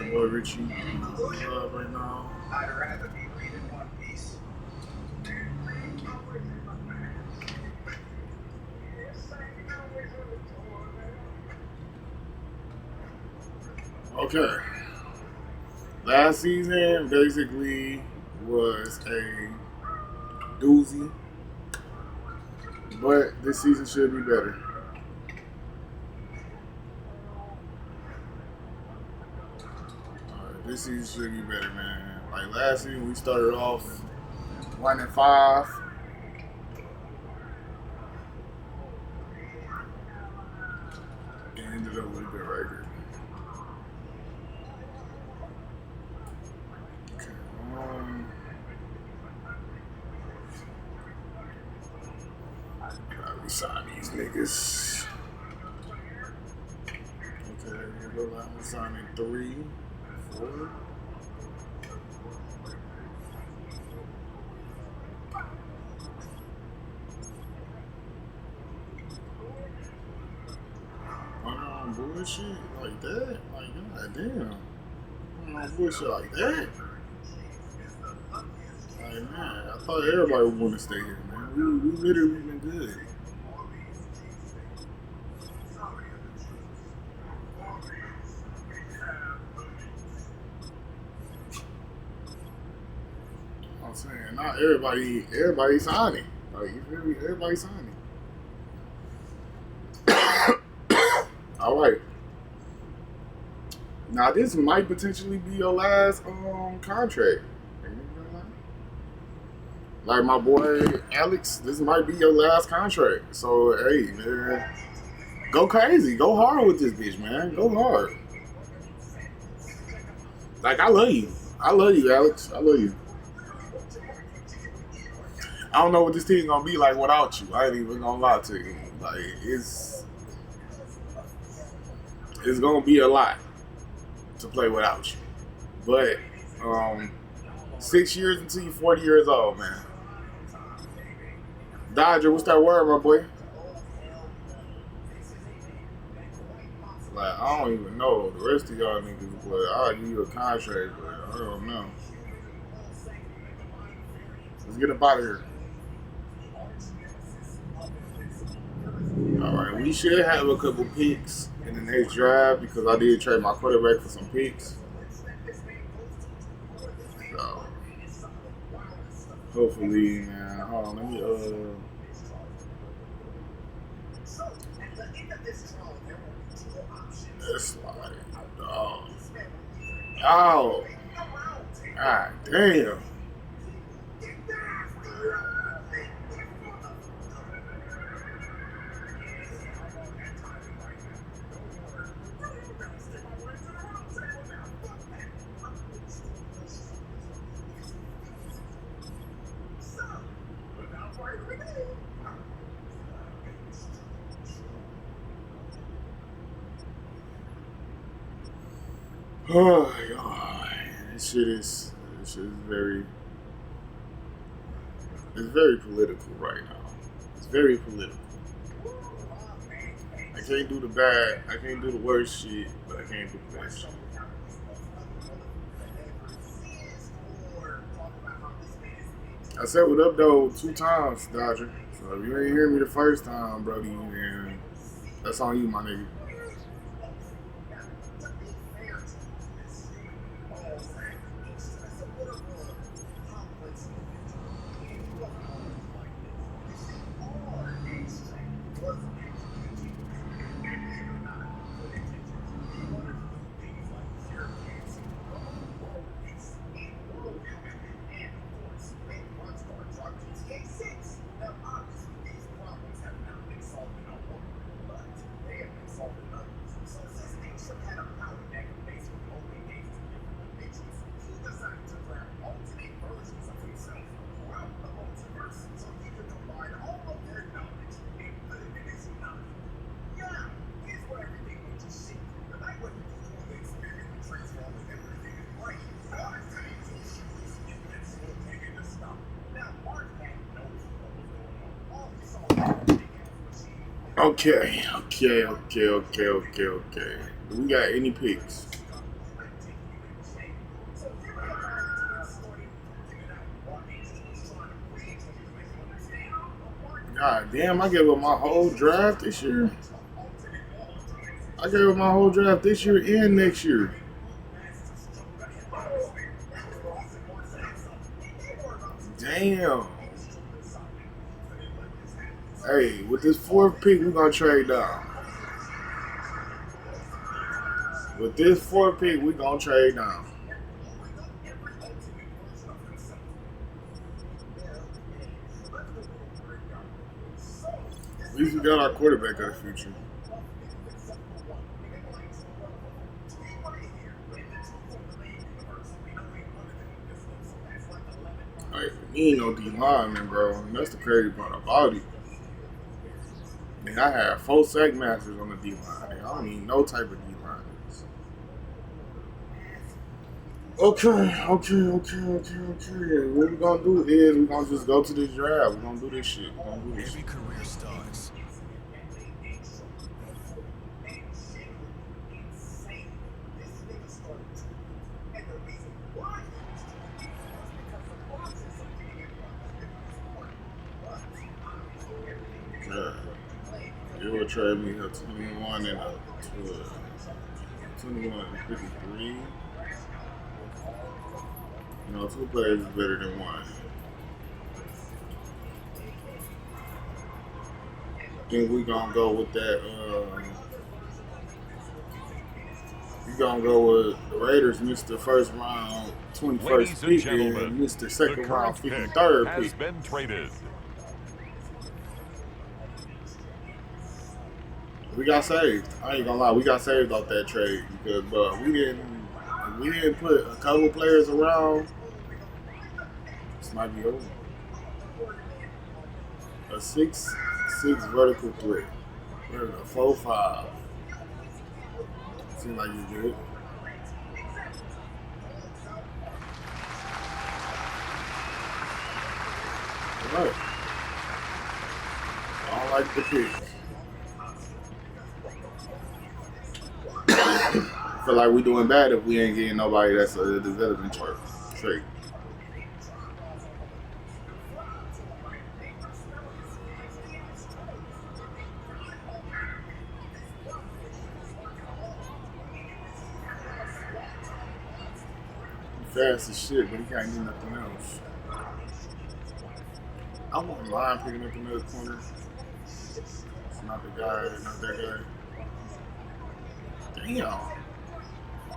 your boy Richie. Right now. I'd rather be reading One Piece. Okay. Last season basically was a doozy, but this season should be better. This season should be better, man. Like last season, we started off 1-5. And ended up with a good record. Okay. Gotta resign these niggas. Okay, here go. I'm signing 3, 4. Bullshit like that? Like, goddamn. Bullshit like that? Like, man, I thought everybody would want to stay here, man. We literally been good. I'm saying, not everybody signing. Like, you feel me? Everybody signing. All right. Now this might potentially be your last contract. Like my boy Alex, this might be your last contract. So hey, man, go crazy, go hard with this bitch, man. Go hard. Like I love you, Alex. I love you. I don't know what this team gonna be like without you. I ain't even gonna lie to you. Like it's gonna be a lot to play without you. But 6 years until you're 40 years old, man. Dodger, what's that word, my boy? Like, I don't even know the rest of y'all niggas, but I'll give you a contract, but I don't know. Let's get up out of here. Alright, we should have a couple picks in the next drive because I did trade my quarterback for some picks. So, hopefully, man. Hold on, let me, That's like, dog. Oh. God damn. Oh God, this shit is very, it's very political right now. It's very political. I can't do the bad, I can't do the worst shit, but I can't do the best shit. I said what up though 2 times, Dodger. So if you ain't hear me the first time, Brody, then that's on you, my nigga. Okay. Do we got any picks? God damn, I gave up my whole draft this year. I gave up my whole draft this year and next year. Damn. Hey, with this fourth pick, we're gonna trade down. With this fourth pick, we're gonna trade down. At least we got our quarterback of the future. Like, he ain't no D lineman, bro. And that's the crazy part about it. And I had 4 sack masters on the D line. I don't need no type of D line. Okay. What we gonna do is we gonna just go to this draft. We gonna do this shit. We gonna do this Every shit. career starts. You would trade me a 21 and a 21 and 53. You know, 2 players is better than 1. I think we gonna go with that. We gonna go with the Raiders, Mr. First Round, 21st Ladies and pick, gentlemen, and Mr. the Second Round, current pick 53rd has pick. been traded. We got saved. I ain't gonna lie, we got saved off that trade because we didn't put a couple players around. This might be over. A 6'6" vertical threat. We're a 4'5". Seems like you good. All right. I don't like the pick. I feel like we doing bad if we ain't getting nobody that's a development trait. Fast as shit, but he can't do nothing else. I wouldn't mind picking up another corner. It's not the guy, not that guy. Damn.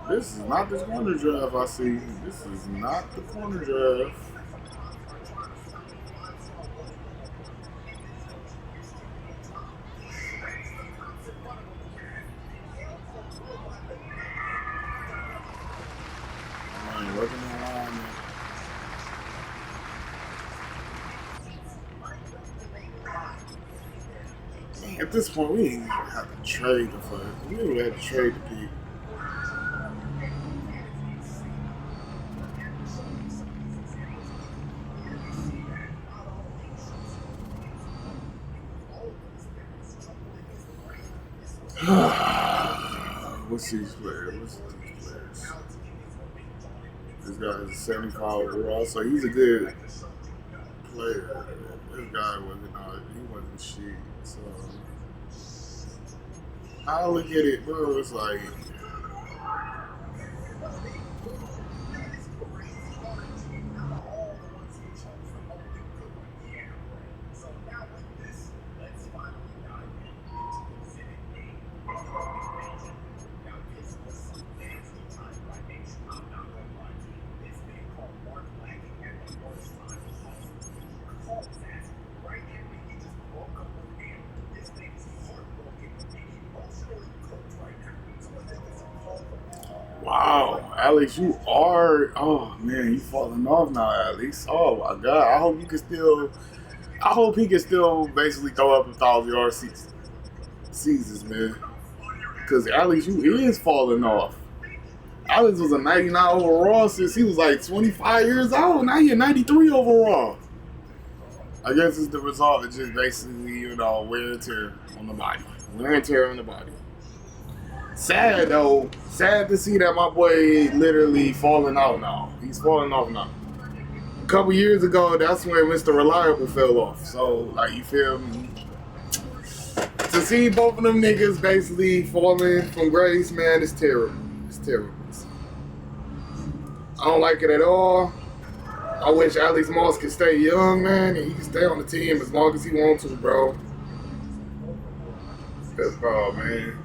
This is not the corner draft I see. This is not the corner draft. I ain't working on line. Man, at this point, we ain't even have to trade the first. We didn't even have to trade the pick. What's these players? This guy is a 75 overall, so he's a good player. This guy wasn't shit. So I look at it, bro. It's like wow, Alex, you are. Oh man, you falling off now, Alex. Oh my God, I hope you can still. I hope he can still basically throw up 1,000-yard seasons, man. Because Alex, you is falling off. Alex was a 99 overall since he was like 25 years old. Now you're 93 overall. I guess it's the result of just basically, wear and tear on the body. Wear and tear on the body. Sad though. Sad to see that my boy literally falling out now. He's falling off now. couple years ago, that's when Mr. Reliable fell off. So, like, you feel me? To see both of them niggas basically falling from grace, man, it's terrible. It's terrible. I don't like it at all. I wish Alex Moss could stay young, man, and he can stay on the team as long as he wants to, bro. That's bro, man.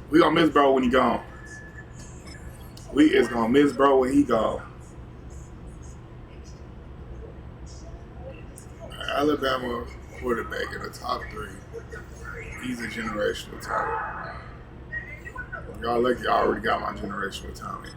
We gonna miss bro when he gone. We is gonna miss bro when he gone. Alabama quarterback in the top 3. He's a generational talent. Y'all lucky I already got my generational talent.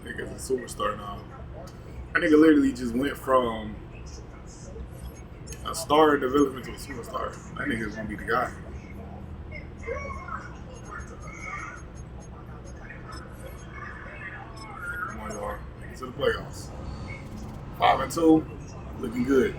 Nigga's a superstar now. That nigga literally just went from a star in development to a superstar. That nigga's gonna be the guy. Come on, y'all. Make it to the playoffs. 5-2, looking good.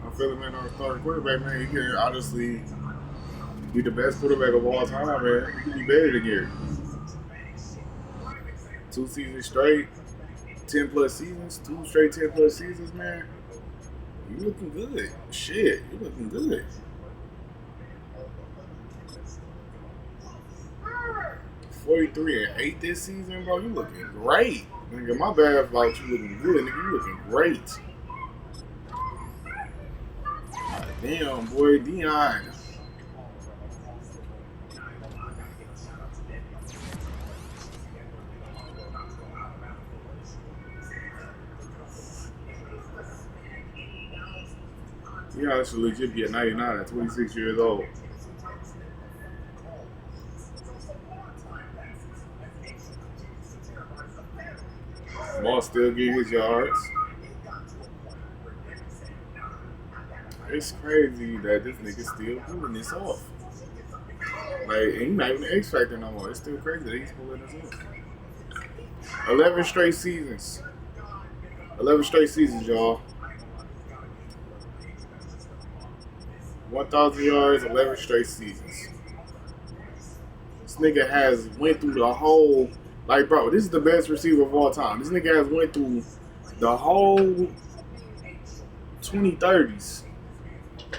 I feel it, man, our starting quarterback, man, he can honestly be the best quarterback of all time, man. He can be better than Gary. 2 seasons straight, 10 plus seasons, 2 straight 10 plus seasons, man. You looking good. Shit, you looking good. 43-8 this season, bro. You looking great. Nigga, my bad about you looking good, nigga. You looking great. Damn, boy, Dion. Dion should legit be at 99 at 26 years old. Moss still getting his yards. It's crazy that this nigga still pulling this off. Like, and he's not even an X Factor no more. It's still crazy that he's pulling this off. 11 straight seasons. 11 straight seasons, y'all. 1,000 yards, 11 straight seasons. This nigga has went through the whole, like, bro, this is the best receiver of all time. This nigga has went through the whole 2030s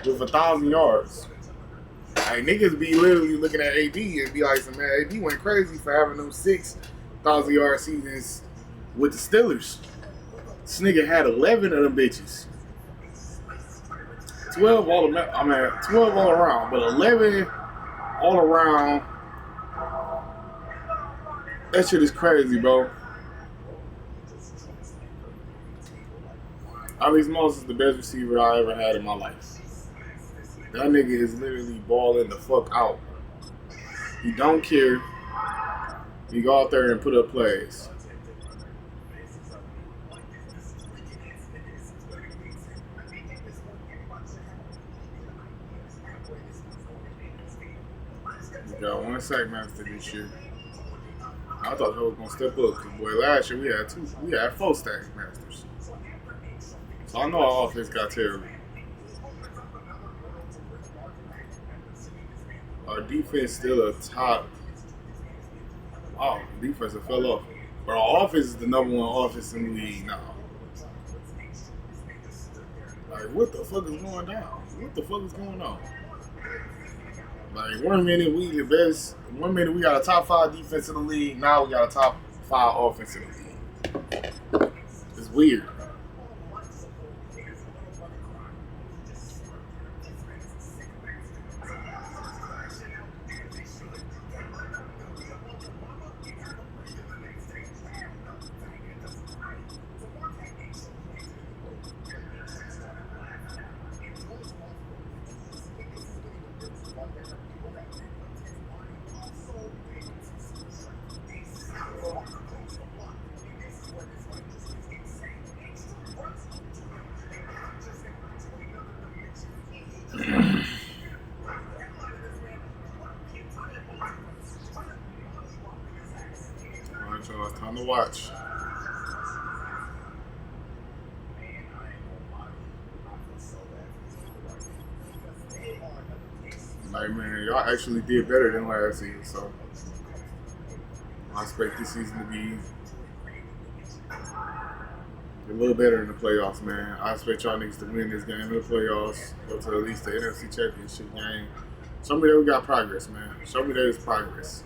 with 1,000 yards. Like, niggas be literally looking at AD and be like, man, AD went crazy for having them 6,000 yard seasons with the Steelers. This nigga had 11 of them bitches. 12 all around, but 11 all around. That shit is crazy, bro. Alex Moss is the best receiver I ever had in my life. That nigga is literally balling the fuck out. He don't care. He go out there and put up plays. We got 1 sack master this year. I thought he was gonna step up, cause boy, last year we had 4 sack masters. So I know our offense got terrible. Our defense still a top. Oh, defense fell off. But our offense is the #1 offense in the league now. Like, what the fuck is going down? What the fuck is going on? Like 1 minute we the best. 1 minute we got a top 5 defense in the league. Now we got a top 5 offense in the league. It's weird. Alright, y'all, it's time to watch. Like, man, y'all actually did better than last season, so I expect this season to be a little better in the playoffs, man. I expect y'all niggas to win this game in the playoffs, go to at least the NFC Championship game. Show me that we got progress, man. Show me there's progress.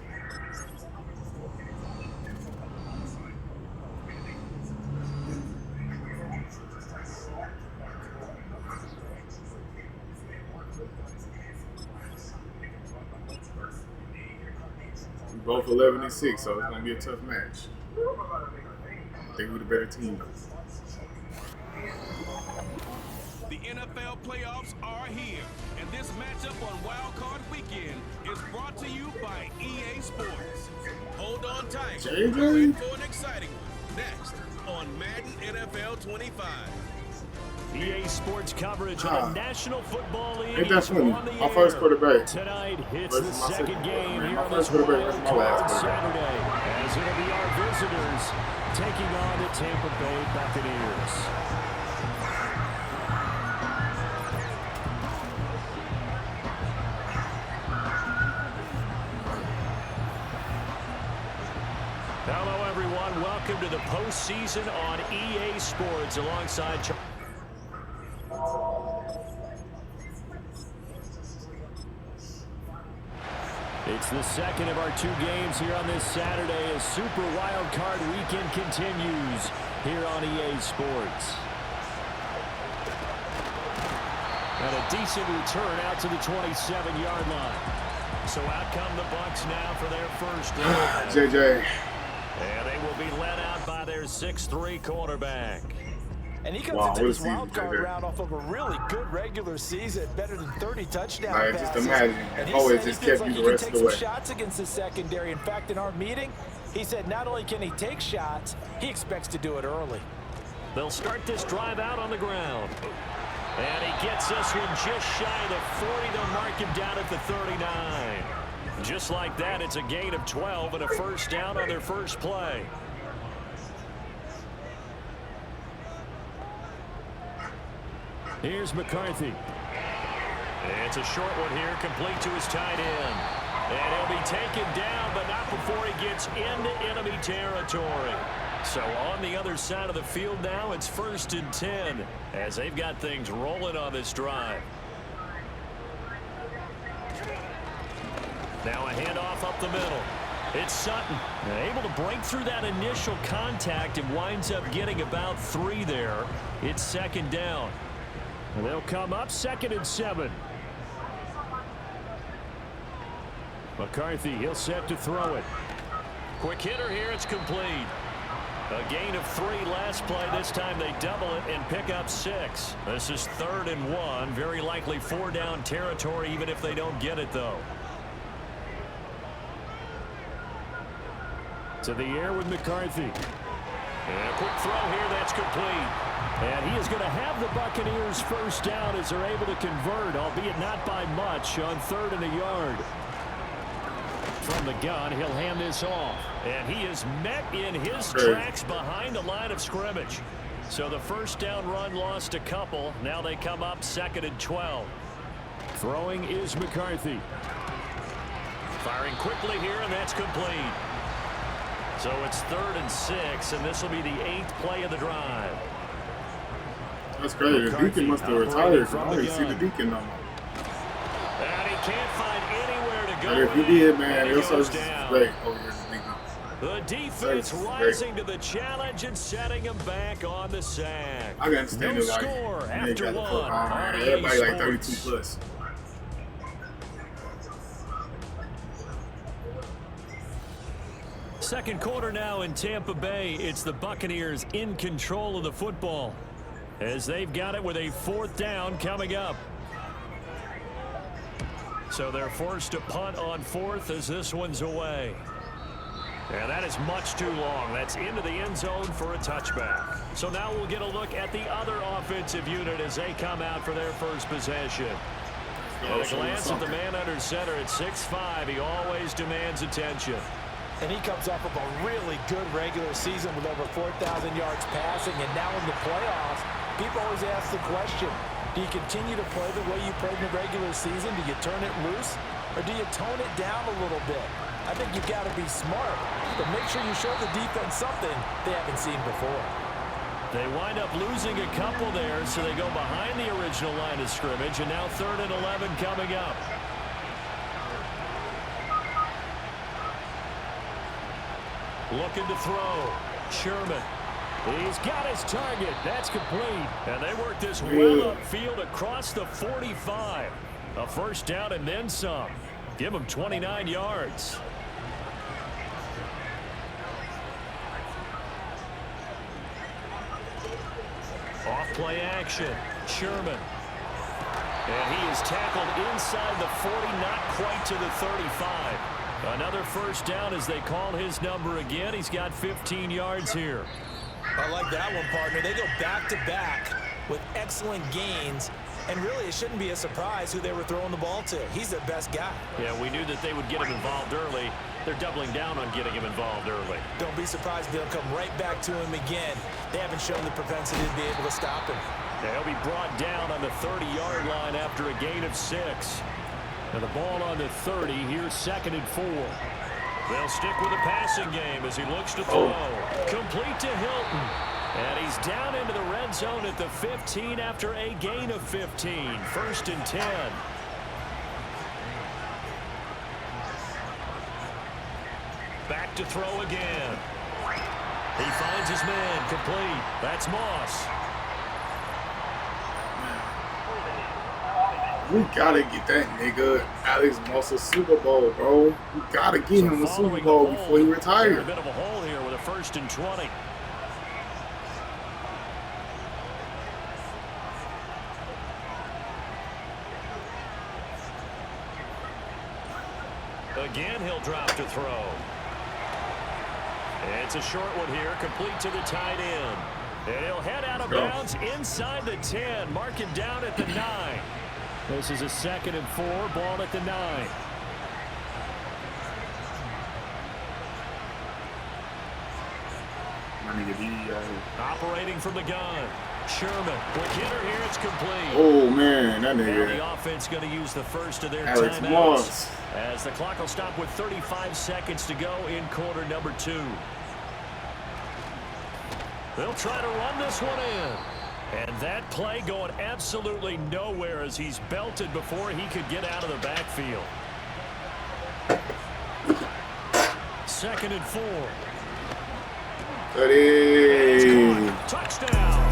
We both 11-6, so it's gonna be a tough match. I think we're the better team, though. The NFL playoffs are here, and this matchup on Wild Card Weekend is brought to you by EA Sports. Hold on tight. We're in for an exciting one. Next on Madden NFL 25. EA Sports coverage on the National Football League. Ain't that funny? My first quarterback. Tonight hits the second game man. here My on first this quarterback was my last Wild quarterback. Saturday, as it'll be our visitors taking on the Tampa Bay Buccaneers. Hello, everyone. Welcome to the postseason on EA Sports alongside. It's the second of our 2 games here on this Saturday as Super Wild Card Weekend continues here on EA Sports. And a decent return out to the 27-yard line. So out come the Bucs now for their first drive. JJ. And they will be led out by their 6'3" quarterback. And he comes into this wild card round off of a really good regular season, better than 30 touchdown passes. Just imagine. And Always just kept you the rest of the way. He shots against the secondary. In fact, in our meeting, he said not only can he take shots, he expects to do it early. They'll start this drive out on the ground. And he gets this one just shy of the 40. They'll mark him down at the 39. Just like that, it's a gain of 12 and a first down on their first play. Here's McCarthy. It's a short one here, complete to his tight end. And he'll be taken down, but not before he gets into enemy territory. So on the other side of the field now, it's 1st and 10 as they've got things rolling on this drive. Now a handoff up the middle. It's Sutton, able to break through that initial contact and winds up getting about 3 there. It's 2nd down. And they'll come up 2nd and 7. McCarthy, he'll set to throw it. Quick hitter here, it's complete. A gain of 3 last play. This time they double it and pick up 6. This is 3rd and 1. Very likely 4-down territory, even if they don't get it, though. To the air with McCarthy. And a quick throw here, that's complete. And he is going to have the Buccaneers first down as they're able to convert, albeit not by much, on 3rd and a yard. From the gun, he'll hand this off. And he is met in his tracks behind the line of scrimmage. So the first down run lost a couple. Now they come up 2nd and 12. Throwing is McCarthy. Firing quickly here, and that's complete. So it's 3rd and 6, and this will be the 8th play of the drive. That's crazy. The Deacon must have retired. I didn't see the Deacon no more. And he can't find anywhere But if you did, man, your service is great over here in the The defense rising to the challenge and setting him back on the sack. I can understand no it, like, score you after got the one. fuck on, man. On Everybody like Sports. 32 plus. Second quarter now in Tampa Bay. It's the Buccaneers in control of the football as they've got it with a 4th down coming up. So they're forced to punt on 4th as this one's away. And that is much too long. That's into the end zone for a touchback. So now we'll get a look at the other offensive unit as they come out for their first possession. And a glance at the man under center at 6'5". He always demands attention. And he comes off of a really good regular season with over 4,000 yards passing. And now in the playoffs, people always ask the question, do you continue to play the way you played in the regular season? Do you turn it loose? Or do you tone it down a little bit? I think you've got to be smart, but make sure you show the defense something they haven't seen before. They wind up losing a couple there, so they go behind the original line of scrimmage, and now 3rd and 11 coming up. Looking to throw. Sherman. He's got his target. That's complete. And they work this well upfield across the 45. A 1st down and then some. Give him 29 yards. Off play action. Sherman. And he is tackled inside the 40, not quite to the 35. Another 1st down as they call his number again. He's got 15 yards here. I like that one, partner. They go back-to-back with excellent gains. And really, it shouldn't be a surprise who they were throwing the ball to. He's their best guy. Yeah, we knew that they would get him involved early. They're doubling down on getting him involved early. Don't be surprised if they'll come right back to him again. They haven't shown the propensity to be able to stop him. They'll be brought down on the 30-yard line after a gain of 6. And the ball on the 30. Here's 2nd and 4. They'll stick with the passing game as he looks to throw. Complete to Hilton. And he's down into the red zone at the 15 after a gain of 15. 1st and 10. Back to throw again. He finds his man. Complete. That's Moss. We gotta get that nigga Alex Moss a Super Bowl, bro. We gotta get him a Super Bowl before he retires. A bit of a hole here with a 1st and 20. Again, he'll drop to throw. It's a short one here, complete to the tight end. And he'll head out of bounds inside the 10, marking down at the 9. This is a 2nd and 4, ball at the 9. Operating from the gun. Sherman, quick hitter here, it's complete. Oh, man, that nigga. Now the offense going to use the first of their Alex timeouts. Moss. As the clock will stop with 35 seconds to go in quarter number 2. They'll try to run this one in. And that play going absolutely nowhere as he's belted before he could get out of the backfield. 2nd and 4. Touchdown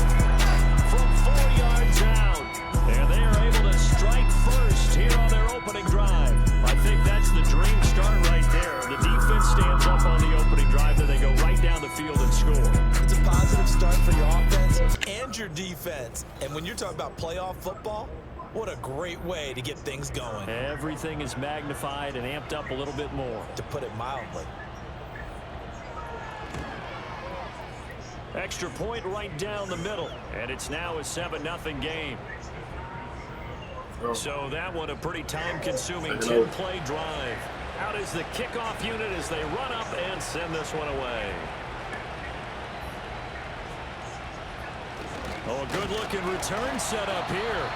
from 4 yards out. And they are able to strike first here on their opening drive. I think that's the dream start right there. The defense stands up on the opening drive, then they go right down the field and score. It's a positive start for your offense and your defense. And when you're talking about playoff football, what a great way to get things going. Everything is magnified and amped up a little bit more. To put it mildly. Extra point right down the middle. And it's now a 7-0 game. So that one a pretty time-consuming 10-play drive. Out is the kickoff unit as they run up and send this one away. Oh, a good-looking return set up here.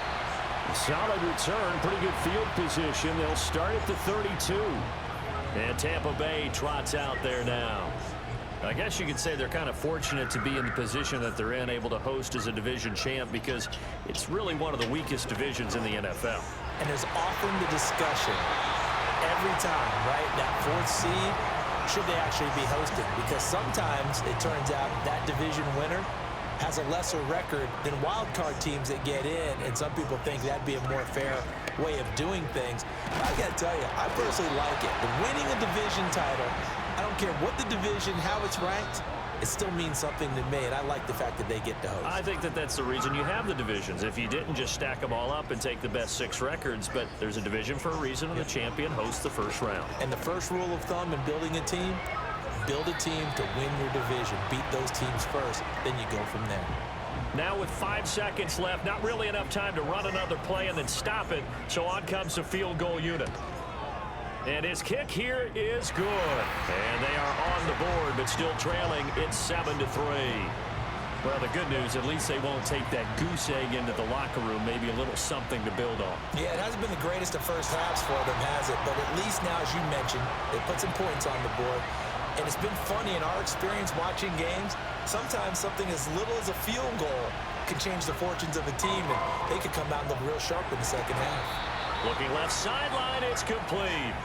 A solid return, pretty good field position. They'll start at the 32. And Tampa Bay trots out there now. I guess you could say they're kind of fortunate to be in the position that they're in, able to host as a division champ, because it's really one of the weakest divisions in the NFL. And there's often the discussion, every time, right? That 4th seed, should they actually be hosted? Because sometimes it turns out that division winner has a lesser record than wild card teams that get in, and some people think that'd be a more fair way of doing things. But I gotta tell you, I personally like it. The winning a division title, I don't care what the division, how it's ranked, it still means something to me, and I like the fact that they get to host. I think that that's the reason you have the divisions. If you didn't, just stack them all up and take the best 6 records, but there's a division for a reason, and the champion hosts the first round. And the first rule of thumb in building a team, build a team to win your division. Beat those teams first, then you go from there. Now with 5 seconds left, not really enough time to run another play and then stop it, so on comes the field goal unit. And his kick here is good. And they are on the board, but still trailing. It's 7-3. Well, the good news, at least they won't take that goose egg into the locker room. Maybe a little something to build on. Yeah, it hasn't been the greatest of first halves for them, has it? But at least now, as you mentioned, they put some points on the board. And it's been funny in our experience watching games. Sometimes something as little as a field goal can change the fortunes of a team, and they could come out and look real sharp in the second half. Looking left sideline, it's complete.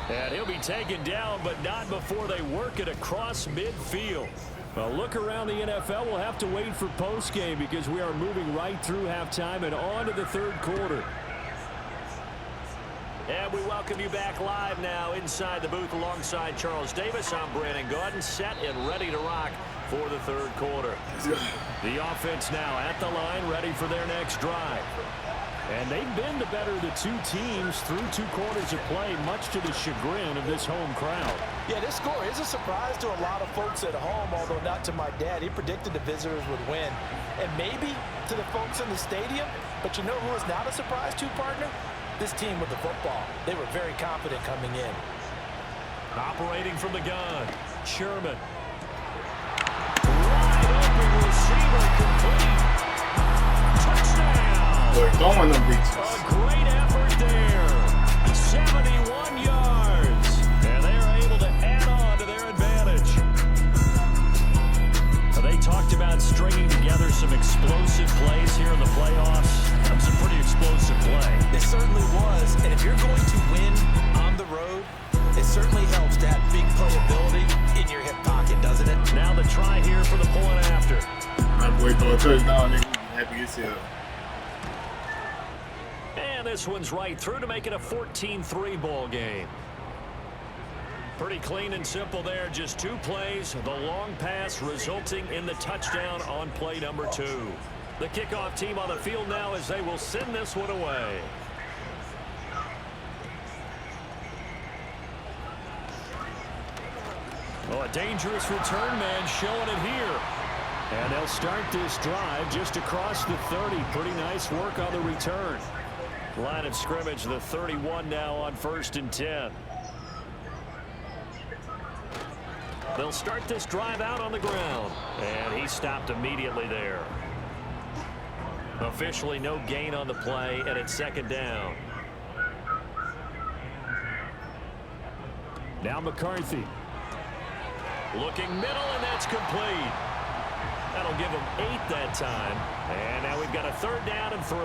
And he'll be taken down, but not before they work it across midfield. A look around the NFL, we'll have to wait for postgame because we are moving right through halftime and on to the 3rd quarter. And we welcome you back live now inside the booth alongside Charles Davis. I'm Brandon Gaudin, set and ready to rock for the 3rd quarter. The offense now at the line, ready for their next drive. And they've been the better of the 2 teams through 2 quarters of play, much to the chagrin of this home crowd. Yeah, this score is a surprise to a lot of folks at home, although not to my dad. He predicted the visitors would win. And maybe to the folks in the stadium, but you know who is not a surprise to, partner? This team with the football. They were very confident coming in. Operating from the gun, Sherman. Wide open receiver, complete. Touchdown. They're throwing them beaches. A great effort there. 71 yards. And they are able to add on to their advantage. They talked about stringing together some explosive plays here in the playoffs. That was a pretty explosive play. It certainly was. And if you're going to win on the road, it certainly helps to have big playability in your hip pocket, doesn't it? Now the try here for the point after. That boy throw a touchdown, nigga. Happy as hell. And this one's right through to make it a 14-3 ball game. Pretty clean and simple there. Just 2 plays. The long pass resulting in the touchdown on play number 2. The kickoff team on the field now as they will send this one away. Oh, a dangerous return man showing it here. And they'll start this drive just across the 30. Pretty nice work on the return. Line of scrimmage, the 31 now on 1st and 10. They'll start this drive out on the ground. And he stopped immediately there. Officially no gain on the play, and it's 2nd down. Now McCarthy. Looking middle, and that's complete. That'll give them 8 that time. And now we've got a 3rd down and 3.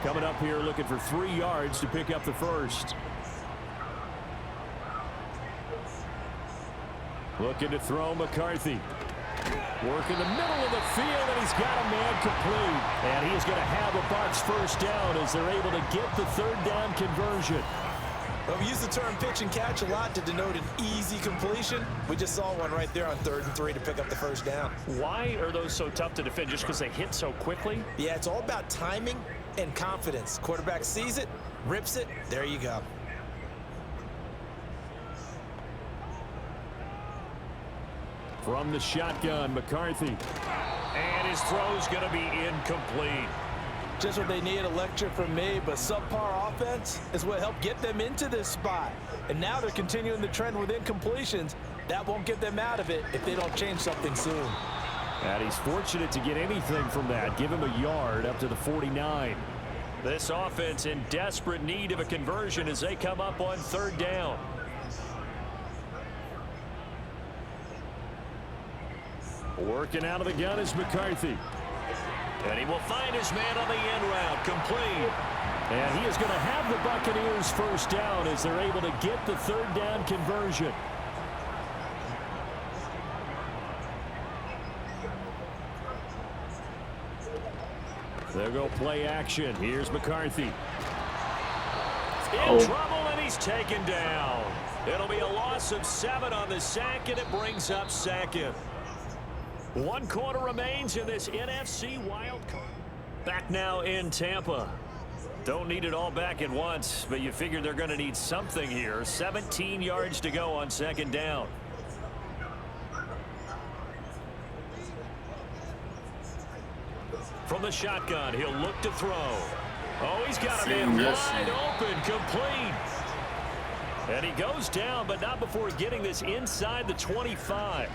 Coming up here looking for 3 yards to pick up the first. Looking to throw McCarthy. Work in the middle of the field, and he's got a man complete. And he is going to have a Bucs first down as they're able to get the 3rd down conversion. Well, we use the term pitch and catch a lot to denote an easy completion. We just saw one right there on 3rd and 3 to pick up the first down. Why are those so tough to defend? Just because they hit so quickly? Yeah, it's all about timing and confidence. Quarterback sees it, rips it, there you go. From the shotgun, McCarthy. And his throw's going to be incomplete. Just what they need, a lecture from me, but subpar offense is what helped get them into this spot. And now they're continuing the trend with incompletions. That won't get them out of it if they don't change something soon. And he's fortunate to get anything from that. Give him a yard up to the 49. This offense in desperate need of a conversion as they come up on 3rd down. Working out of the gun is McCarthy. And he will find his man on the end route. Complete. And he is going to have the Buccaneers first down as they're able to get the third down conversion. They'll go play action. Here's McCarthy. In trouble, and he's taken down. It'll be a loss of 7 on the sack, and it brings up second. 1 quarter remains in this NFC wild card. Back now in Tampa. Don't need it all back at once, but you figure they're going to need something here. 17 yards to go on second down. From the shotgun, he'll look to throw. Oh, he's got him in wide open, complete. And he goes down, but not before getting this inside the 25.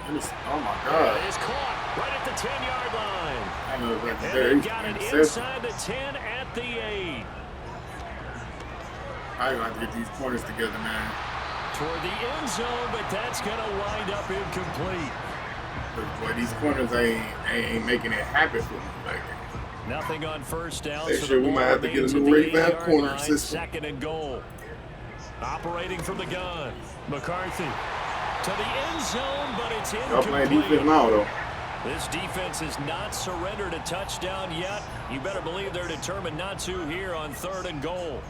Oh, my God. It is caught right at the 10-yard line. I know that's And there. they got it inside the 10 at the 8. I got to get these corners together, man. Toward the end zone, but that's going to wind up incomplete. But these corners ain't making it happen for me. Like, nothing on first down. they So sure we might have to get a new revamp corner system. Second and goal. Operating from the gun. McCarthy to the end zone, but it's incomplete. Y'all playing defense now, though. This defense has not surrendered a touchdown yet. You better believe they're determined not to here on 3rd and goal.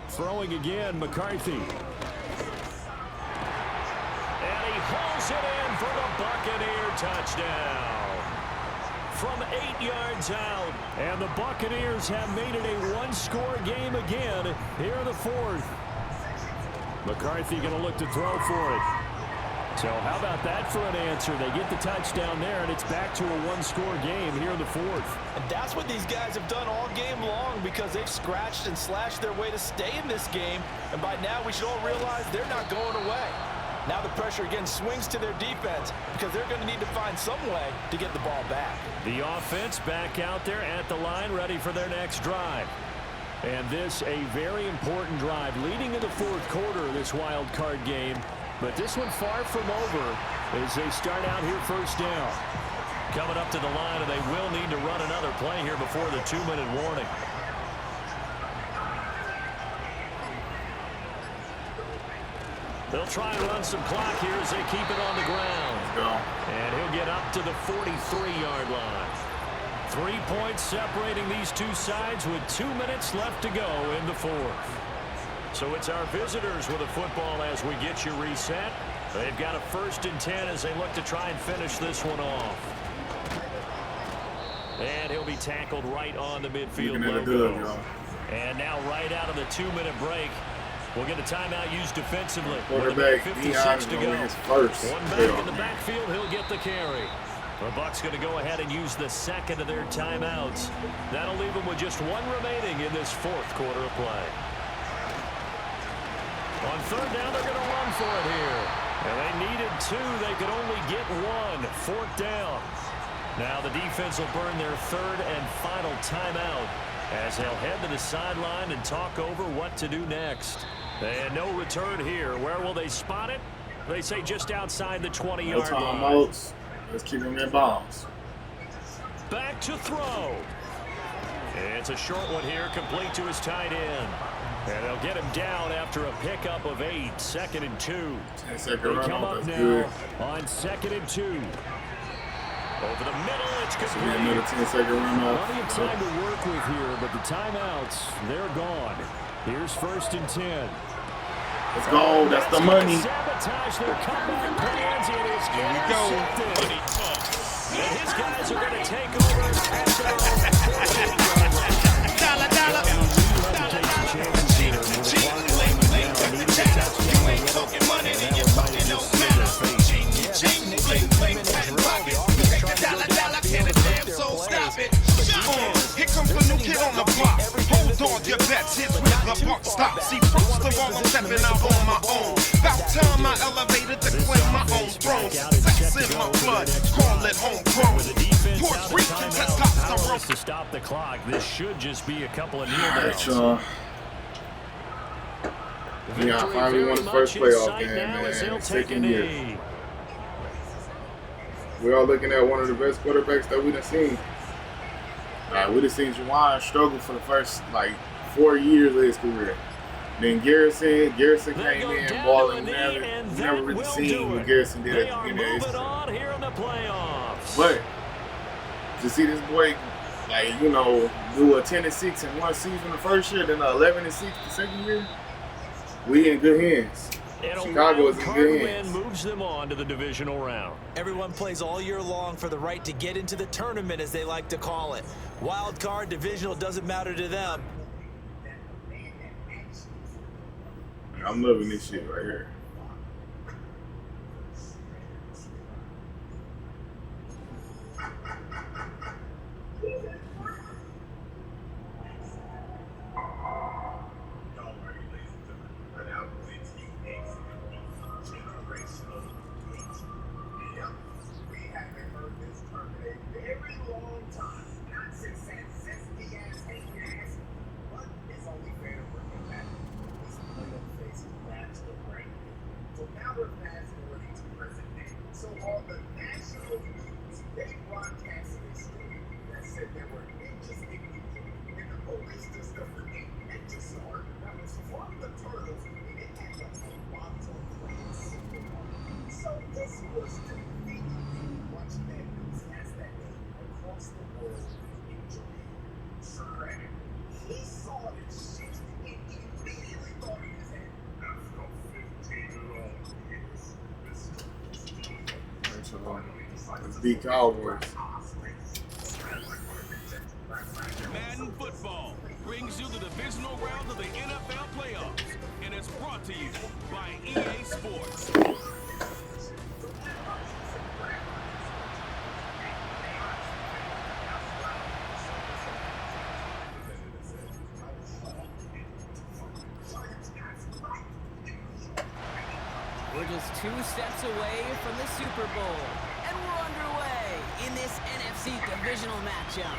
Throwing again, McCarthy. And he hauls it in for the Buccaneer touchdown. From 8 yards out. And the Buccaneers have made it a 1-score game again here in the 4th. McCarthy going to look to throw for it. So how about that for an answer? They get the touchdown there, and it's back to a 1-score game here in the 4th. And that's what these guys have done all game long because they've scratched and slashed their way to stay in this game. And by now, we should all realize they're not going away. Now the pressure again swings to their defense because they're going to need to find some way to get the ball back. The offense back out there at the line, ready for their next drive. And this a very important drive leading in the 4th quarter of this wild card game. But this one far from over as they start out here first down. Coming up to the line, and they will need to run another play here before the 2-minute warning. They'll try and run some clock here as they keep it on the ground. And he'll get up to the 43-yard line. 3 points separating these two sides with 2 minutes left to go in the 4th. So it's our visitors with a football as we get you reset. They've got a 1st and 10 as they look to try and finish this one off. And he'll be tackled right on the midfield logo. And now right out of the 2-minute break, we'll get a timeout used defensively. Quarterback 56 to go. His first. One back in the backfield, he'll get the carry. The Bucs going to go ahead and use the second of their timeouts. That'll leave them with just 1 remaining in this 4th quarter of play. On 3rd down, they're going to run for it here. And they needed 2. They could only get 1. 4th down. Now the defense will burn their 3rd and final timeout as they'll head to the sideline and talk over what to do next. And no return here. Where will they spot it? They say just outside the 20-yard line. Timeouts. Let's keep them in bounds. Back to throw. It's a short one here, complete to his tight end. And they'll get him down after a pickup of 8. 2nd and 2. 10-second They run come off. up That's now good. on 2nd and 2. Over the middle, it's So we another complete. 10-second run off. Plenty of time to work with here, but the timeouts, they're gone. Here's 1st and 10. Let's go. That's the money. Sabotage their comeback plans. It is intercepted. Money talk. And his guys are going to take over at their own 48-yard line. Dollar, dollar. You ain't talking money, then you're talking no matter. Ching, bling, bling, pat pocket. Dollar, dollar, can a damn soul stop it. Here comes the new kid on the block. Hold on, your bets, here's where the buck stops. See, first of all, I'm stepping out on my own. About time I elevated to claim my own throne. Sex in my blood, call it homegrown. Puerto Rican testosterone. To stop the clock, this should just be a couple of kneel All right, downs. y'all. Yeah, I finally won the first playoff game, man. 2nd year. We're all looking at one of the best quarterbacks that we done seen. We'd have seen Juwan struggle for the first, like, 4 years of his career. Then Garrison came in balling. Never really seen what Garrison did at the beginning of his career. But to see this boy, like, you know, do a 10-6 in one season the first year, then 11-6 the second year, we in good hands. Chicago is in good hands. Moves them on to the divisional round. Everyone plays all year long for the right to get into the tournament, as they like to call it. Wild card, divisional, doesn't matter to them. I'm loving this shit right here. Let's beat Cowboys. Madden Football brings you the divisional round of the NFL playoffs, and it's brought to you by EA Sports. We're just 2 steps away from the Super Bowl, and we're underway in this NFC divisional matchup.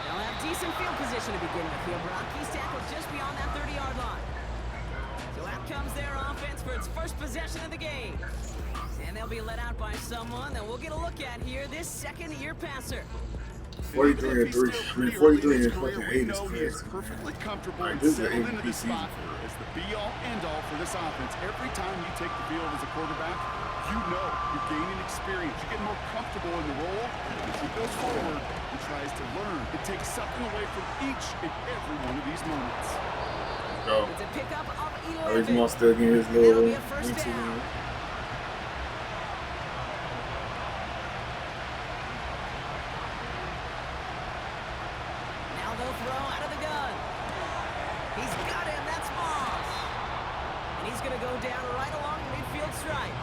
They'll have decent field position to begin with here. Brock, he's tackled just beyond that 30-yard line. So out comes their offense for its first possession of the game. And they'll be let out by someone that we'll get a look at here, this second-year passer. 43 and 3. I mean, 43 and fucking 8 is crazy. Perfectly comfortable Right, and this is settled an into MVP the season spot for us. as the be-all, end-all for this offense. Every time you take the field as a quarterback, you know you're gaining experience. You get more comfortable in the role. As he goes forward and tries to learn, it takes something away from each and every one of these moments. Go. It's a pickup of 11. He's going to still get his little That'll be a first down. They'll throw out of the gun. He's got him. That's Moss. And he's going to go down right along the midfield stripe.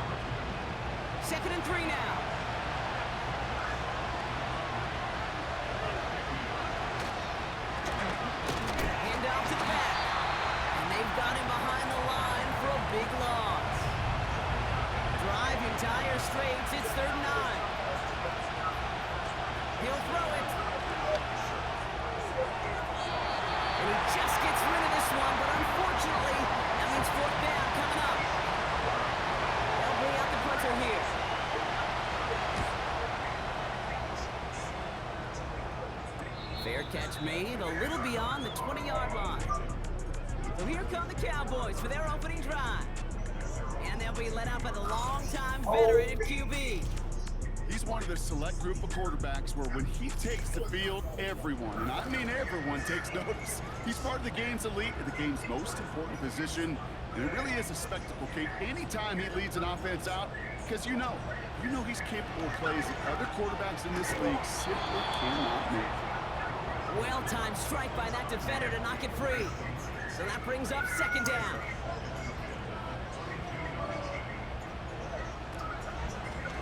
2nd and 3 now. Hand off to the back. And they've got him behind the line for a big loss. Driving Dire Straits. It's 3rd and 9. He'll throw it. And he just gets rid of this one, but unfortunately, that means 4th down coming up. They'll bring out the punter here. Fair catch made, a little beyond the 20-yard line. So here come the Cowboys for their opening drive. And they'll be led out by the longtime veteran at QB. He's one of the select group of quarterbacks where when he takes the field, everyone, and I mean everyone, takes notice. He's part of the game's elite and the game's most important position. And it really is a spectacle, Kate, anytime he leads an offense out, because you know he's capable of plays that other quarterbacks in this league simply cannot make. Well-timed strike by that defender to knock it free. So that brings up 2nd down.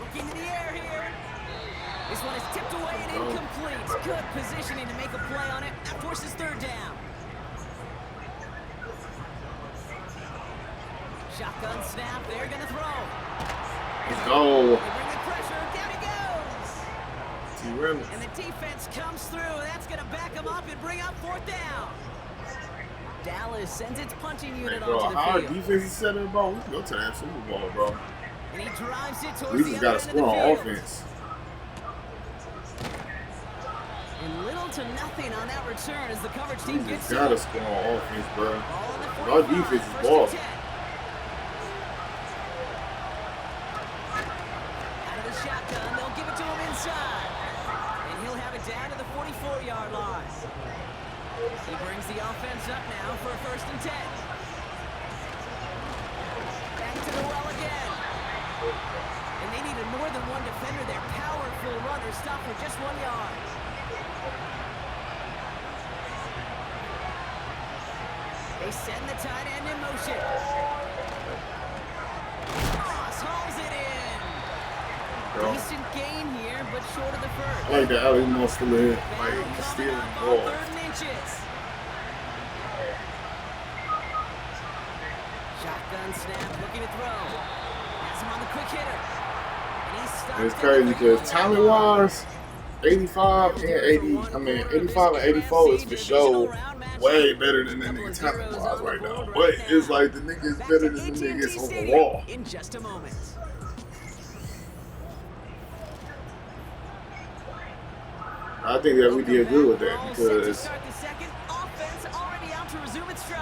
Looking in the air here. This one is tipped away and incomplete. Good positioning to make a play on it. That forces 3rd down. Shotgun snap. They're going to throw. Let's go. They bring the pressure. Down he goes. T-Reynolds. And the defense comes through. That's going to back them up and bring up 4th down. Dallas sends its punching unit Bro, onto the how our field. defense is set up, bro, we can go to that Super Bowl, bro. And he drives it towards We the just other got to end of score the on field. offense. Little to nothing on that return as the coverage team You gets just gotta score on offense, bro. ball in the Our 45, defense is first and balling. 10. Out of the shotgun, they'll give it to him inside. And he'll have it down to the 44-yard line. He brings the offense up now for a first and 10. Back to the well again. And they needed more than one defender. Their powerful runner stopped for just 1 yard. They send the tight end in motion. Cross hauls it in. Decent gain here, but short of the first. I like the alley muscle in, Battle like coming stealing up on balls. 3rd and inches. Shotgun snap, looking to throw. Has him on the quick hitter. And he's stopped. It's crazy because talent wise, 85 and 80, I mean 85 and 84 is for sure way better than the nigga talent wise right now. But it's like the niggas better than the niggas overall. In just a moment. I think that we did good with that because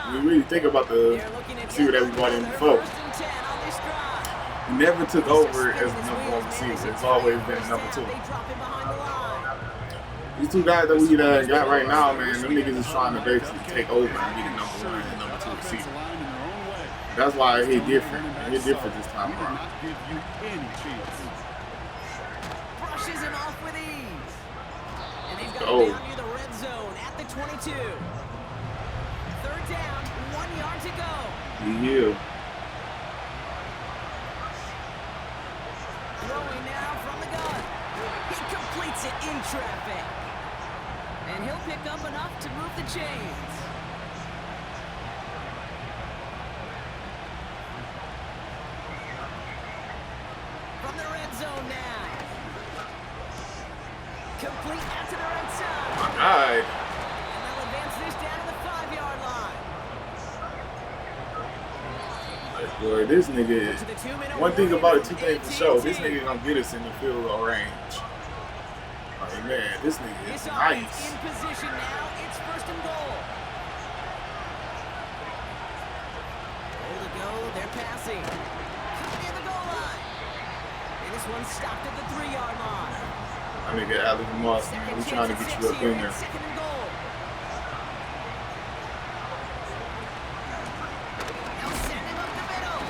when you really think about the receiver that we brought in before, he never took over as the number 1 receiver. It's always been number 2. These two guys that we got right now, man, them niggas is trying to basically take over and be the number 1 and number 2 receiver. That's why it hit different. It hit different this time around. Brushes him off with ease. And they've got Oh. him down near the red zone at the 22. 3rd down, 1 yard to go. Yeah. Throwing now from the gun. He completes it in traffic. And he'll pick up enough to move the chains. From the red zone now. Complete out to the right side. Alright. And they'll advance this down to the 5-yard line. Like, boy, this nigga is. To the 2-minute One thing warning about it, from 2 things for sure. This AT&T. nigga gonna get us in the field goal range. Like, man, this nigga This is offense nice. in position now. It's 1st and goal. Goal to go. They're passing. Coming near the goal line. And this one's stopped at the 3-yard line. I nigga Alex Moss, man, we trying to get you up in there. 2nd and goal. They'll send him up the middle.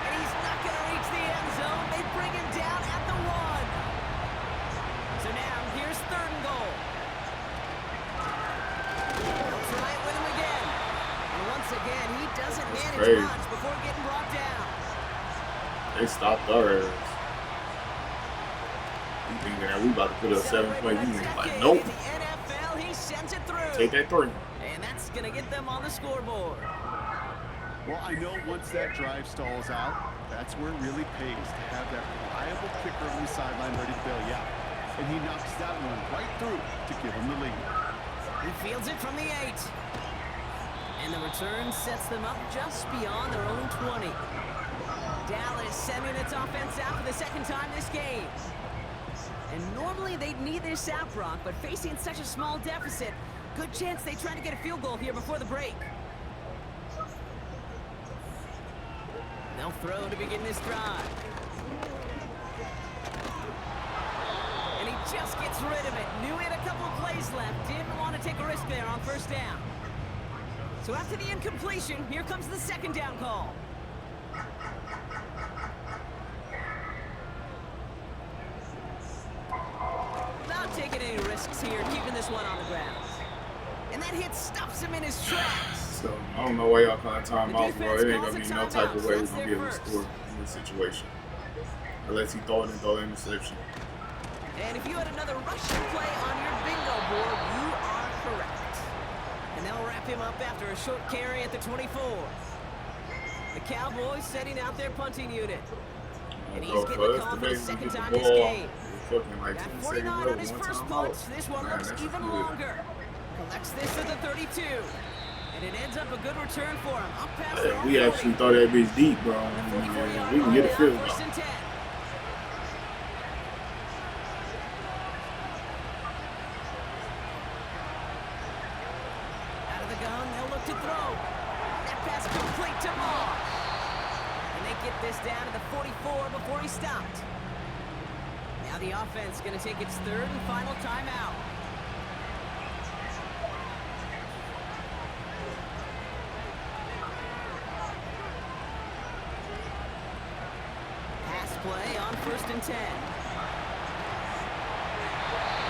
And he's not going to reach the end zone. They bring him down at the 1. So now here's 3rd and goal. They'll try it with him again. And once again, he doesn't manage crazy. much before getting brought down. They stopped our ass. You thinking that we about to put up 7 points? You niggas like, nope. In the NFL, he sends it through. Take that 3. And that's going to get them on the scoreboard. Well, I know once that drive stalls out, that's where it really pays to have that reliable kicker on the sideline ready to bail you out. And he knocks that one right through to give him the lead. He fields it from the 8. And the return sets them up just beyond their own 20. Dallas sending its offense out for the 2nd time this game. And normally they'd need this out, Brock, but facing such a small deficit, good chance they try to get a field goal here before the break. They'll throw to begin this drive. And he just gets rid of it. Knew he had a couple plays left. Didn't want to take a risk there on 1st down. So after the incompletion, here comes the 2nd down call. Without taking any risks here, keeping this one on the ground. And that hit stops him in his tracks. So I don't know why y'all calling time The out, bro. defense It ain't calls gonna a be no timeout, type of so way we're that's gonna be their able to first. score in this situation. Unless he throw it and throw the interception. And if you had another rushing play on your bingo board, you are correct. And they'll wrap him up after a short carry at the 24. The Cowboys setting out their punting unit. And he's Bro, getting for a us call to for the basically 2nd get time the this ball, game. we're fucking like Got 10 seconds 49 on left, his one first time punch. out. This one Man, looks that's even good. longer. Collects this at the 32. And it ends up a good return for him. Up past the We actually throw that bitch deep, bro. We can get a field goal. 1st and 10. throw. That pass complete to Moore. And they get this down to the 44 before he stopped. Now the offense going to take its third and final timeout. Pass play on 1st and 10.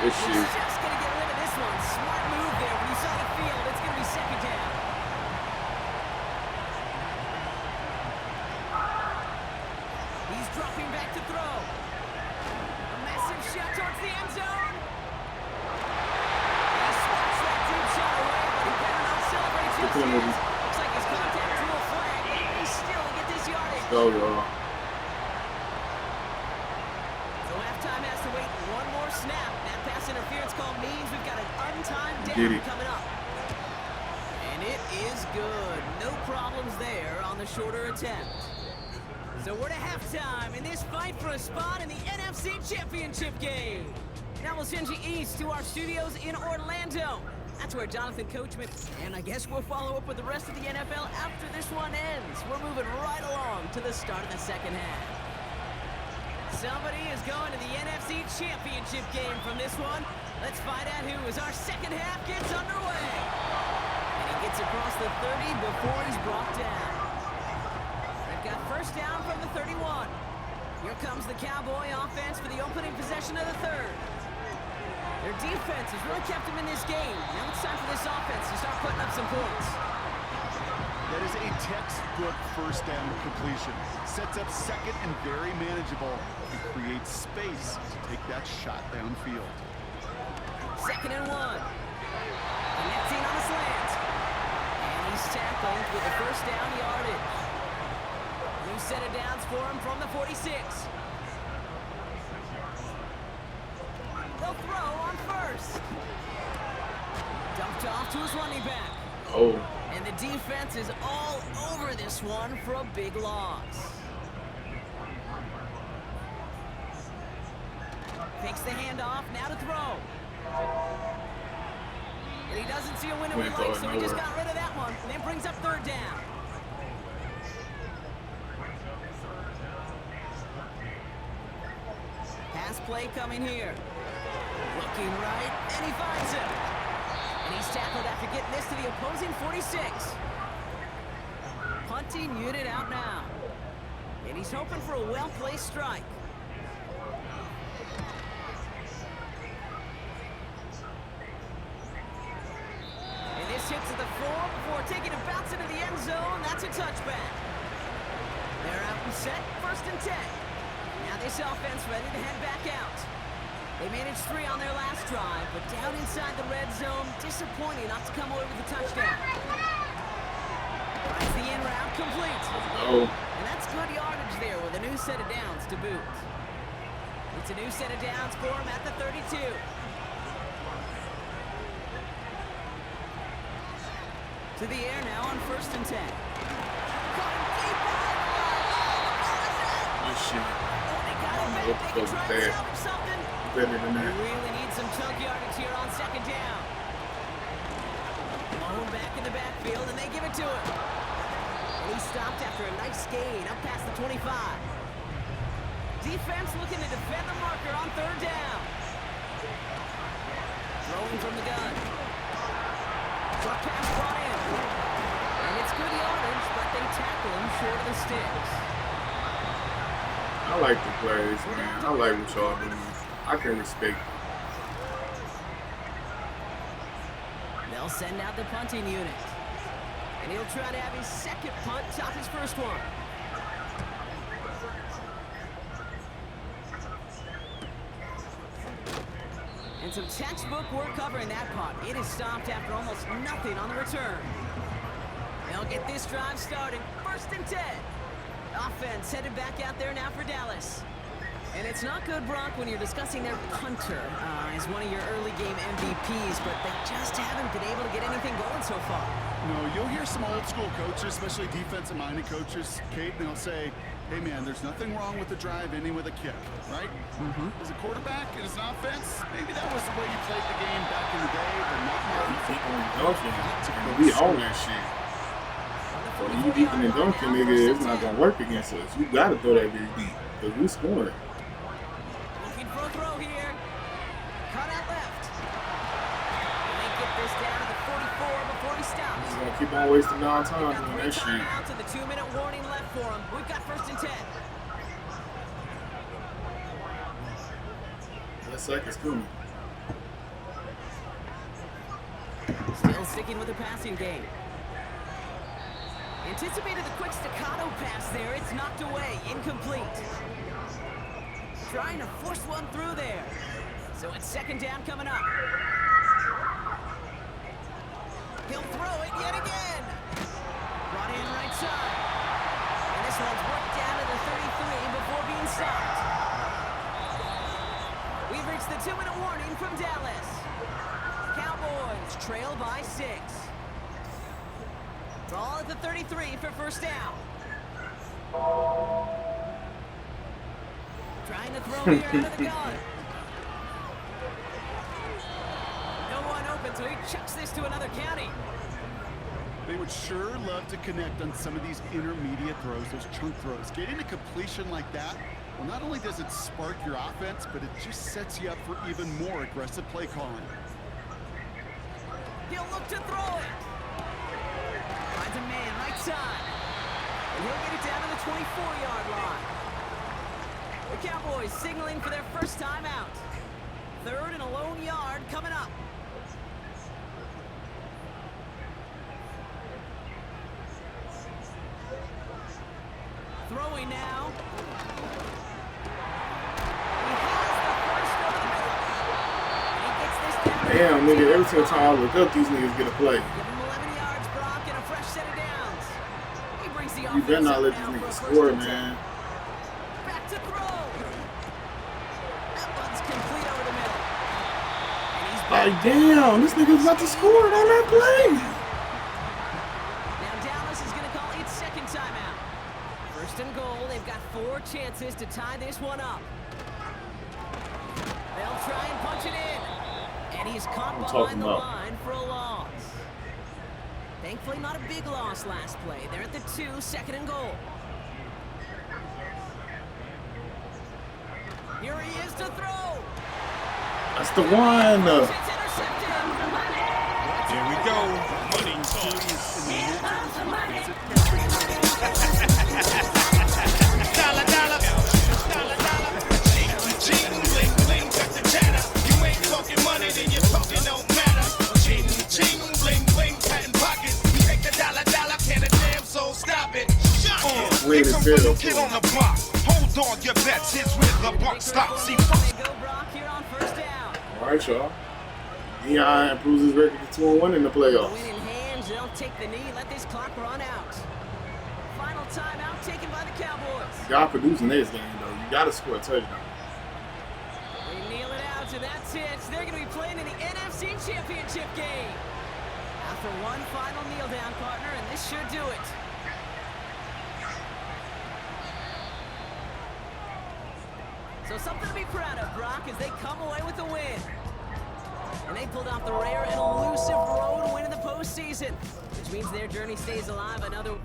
This He's shit. just going to get rid of this one. Smart move there. When you saw the field, it's going to be 2nd down. He's dropping back to throw. A massive shot towards the end zone. He swats that deep shot away, but he better not celebrate just Look at him. yet. Looks like his contact drew a flag, and he still get this yardage. Go, y'all. So halftime has to wait one more snap. That pass interference call means we've got an untimed Get down it. coming up. And it is good. No problems there on the shorter attempt. So we're to halftime in this fight for a spot in the NFC Championship game. Now we'll send you east to our studios in Orlando. That's where Jonathan Coachman, and I guess we'll follow up with the rest of the NFL after this one ends. We're moving right along to the start of the second half. Somebody is going to the NFC Championship game from this one. Let's find out who as our second half gets underway. And he gets across the 30 before he's brought down. They've got 1st down from the 31. Here comes the Cowboy offense for the opening possession of the 3rd. Their defense has really kept them in this game. Now it's time for this offense to start putting up some points. That is a textbook 1st down completion. Sets up 2nd and very manageable and creates space to take that shot downfield. 2nd and 1. Connecting on a slant. And he's tackled with a 1st down yardage. New set of downs for him from the 46. They'll throw on 1st. Dumped off to his running back. Oh. And the defense is all over this one for a big loss. Takes the handoff, now to throw. And he doesn't see a window he likes, so he just got rid of that one. And then brings up 3rd down. Pass play coming here. Looking right, and he finds him. And he's tackled after getting this to the opposing 46. Punting unit out now. And he's hoping for a well-placed strike. And this hits at the 4 before taking a bounce into the end zone. That's a touchback. They're out and set, 1st and 10. Now this offense ready to head back out. They managed 3 on their last drive, but down inside the red zone, disappointing not to come away with a touchdown. Finds the in route complete. Oh. And that's good yardage there with a new set of downs to boot. It's a new set of downs for him at the 32. To the air now on 1st and 10. This shit. Oh, they got him back. They can try to salvage something. Better than They that. really need some chunk yardage here on 2nd down. Malone back in the backfield, and they give it to him. And he stopped after a nice gain up past the 25. Defense looking to defend the marker on 3rd down. Throwing from the gun. Short pass brought in. And it's good yardage, but they tackle him short of the sticks. I like the plays, man. I like what y'all doing. I can respect it. They'll send out the punting unit. And he'll try to have his 2nd punt top his 1st one. And some textbook work covering that punt. It is stopped after almost nothing on the return. They'll get this drive started. 1st and 10. Offense headed back out there now for Dallas. And it's not good, Brock, when you're discussing their punter as one of your early game MVPs, but they just haven't been able to get anything going so far. No, you'll hear some old school coaches, especially defensive-minded coaches, Kate, and they'll say, hey, man, there's nothing wrong with the drive ending with a kick, right? As a quarterback and as an offense, maybe that was the way you played the game back in the day, but not now. We own that shit. So you deeping and dunking, nigga, it's not gonna work against us. You gotta throw that bitch deep, because we scoring. Looking for a throw here. Cut out left. And they get this down to the 44 before he stops. He's gonna keep on wasting down time doing that shit. Timeouts and the 2-minute warning left for him. We've got 1st and 10. That sack is coming. Still sticking with the passing game. Anticipated the quick staccato pass there. It's knocked away. Incomplete. Trying to force one through there. So it's 2nd down coming up. He'll throw it yet again. Brought in right side. And this one's worked down to the 33 before being stopped. We've reached the 2-minute warning from Dallas. Cowboys trail by 6. Ball at the 33 for 1st down. Trying to throw here out of the gun. No one open, so he chucks this to another county. They would sure love to connect on some of these intermediate throws, those chunk throws. Getting a completion like that, well, not only does it spark your offense, but it just sets you up for even more aggressive play calling. He'll look to throw it. Finds a man right side. And he'll get it down to the 24-yard line. The Cowboys signaling for their 1st time out. 3rd and a lone yard coming up. Throwing now. He has the first over the middle. And he gets this down. Damn, nigga, every single time I look up, these niggas get a play. Give him 11 yards, Brock, and a fresh set of downs. He brings the You better not let these niggas score, man. Back to throw. That one's complete over the middle. And he's back. Like, damn, this nigga's about to score on that play. Now Dallas is going to call its 2nd timeout. 1st and goal. They've got 4 chances to tie this one up. They'll try and punch it in. And he's caught behind the line for a loss. Thankfully, not a big loss last play. They're at the 2, 2nd and goal. Here he is to throw. That's the one. It's intercepted. Here we go. Money talks. Dollar, dollar. Dollar, dollar. Ching, bling, bling, got the chatter. You ain't talking money, then your talking don't matter. Ching, ching, bling, bling, patent pockets. We take the dollar, dollar, can a damn soul stop it. Here comes the new kid on the block. Hold on, your bets. Here's where the buck stops. See, Go Brock here on 1st down. All right, y'all. Deion improves his record to 2-1 in the playoffs. Win in hands, they'll take the knee, let this clock run out. Final timeout taken by the Cowboys. Y'all producing this game, though. You got to score a touchdown. They kneel it out, and that's it. They're going to be playing in the NFC Championship game. After one final kneel down, partner, and this should do it. So something to be proud of, Brock, as they come away with the win. And they pulled off the rare and elusive road win in the postseason, which means their journey stays alive another.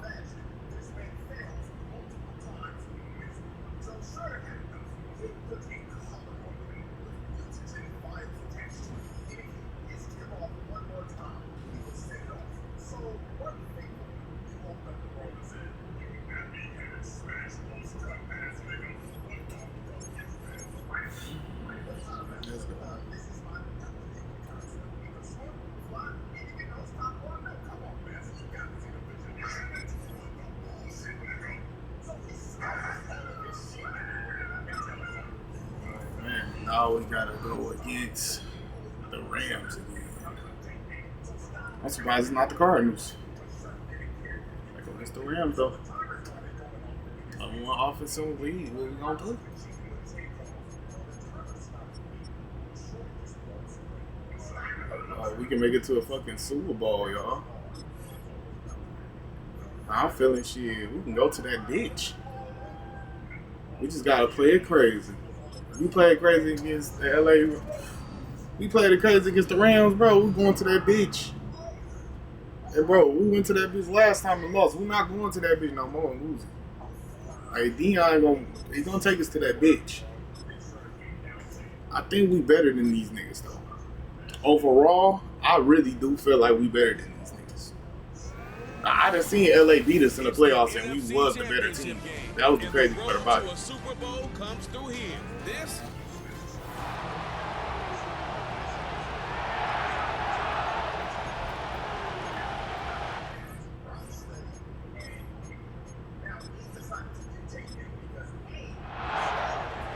Now we gotta go against the Rams again. I'm surprised it's not the Cardinals. Like against the Rams though. Number one offensive lead. What we gonna do? We can make it to a fucking Super Bowl, y'all. I'm feeling shit. We can go to that ditch. We just gotta play it crazy. We played crazy against the LA. We played it crazy against the Rams, bro. We going to that bitch. Hey, bro, we went to that bitch last time and lost. We're not going to that bitch no more and losing. Like, Dion he's gonna take us to that bitch. I think we better than these niggas, though. Overall, I really do feel like we better than these niggas. I done seen LA beat us in the playoffs, and we was the better team. That was the crazy part about it. Super Bowl comes through here. This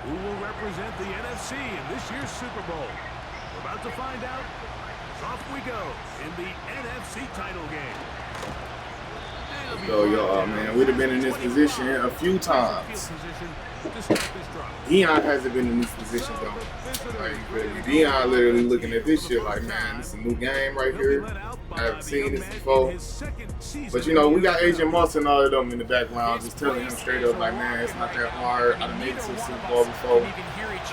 Who will represent the NFC in this year's Super Bowl? We're about to find out. So off we go in the NFC title game. Yo, y'all, man, we'd have been in this position a few times. Dion hasn't been in this position, though. Like, Dion literally looking at this shit like, man, this is a new game right here. I haven't seen this before. But, you know, we got Agent Moss and all of them in the background just telling him straight up, like, man, it's not that hard. I done made it to the Super Bowl before.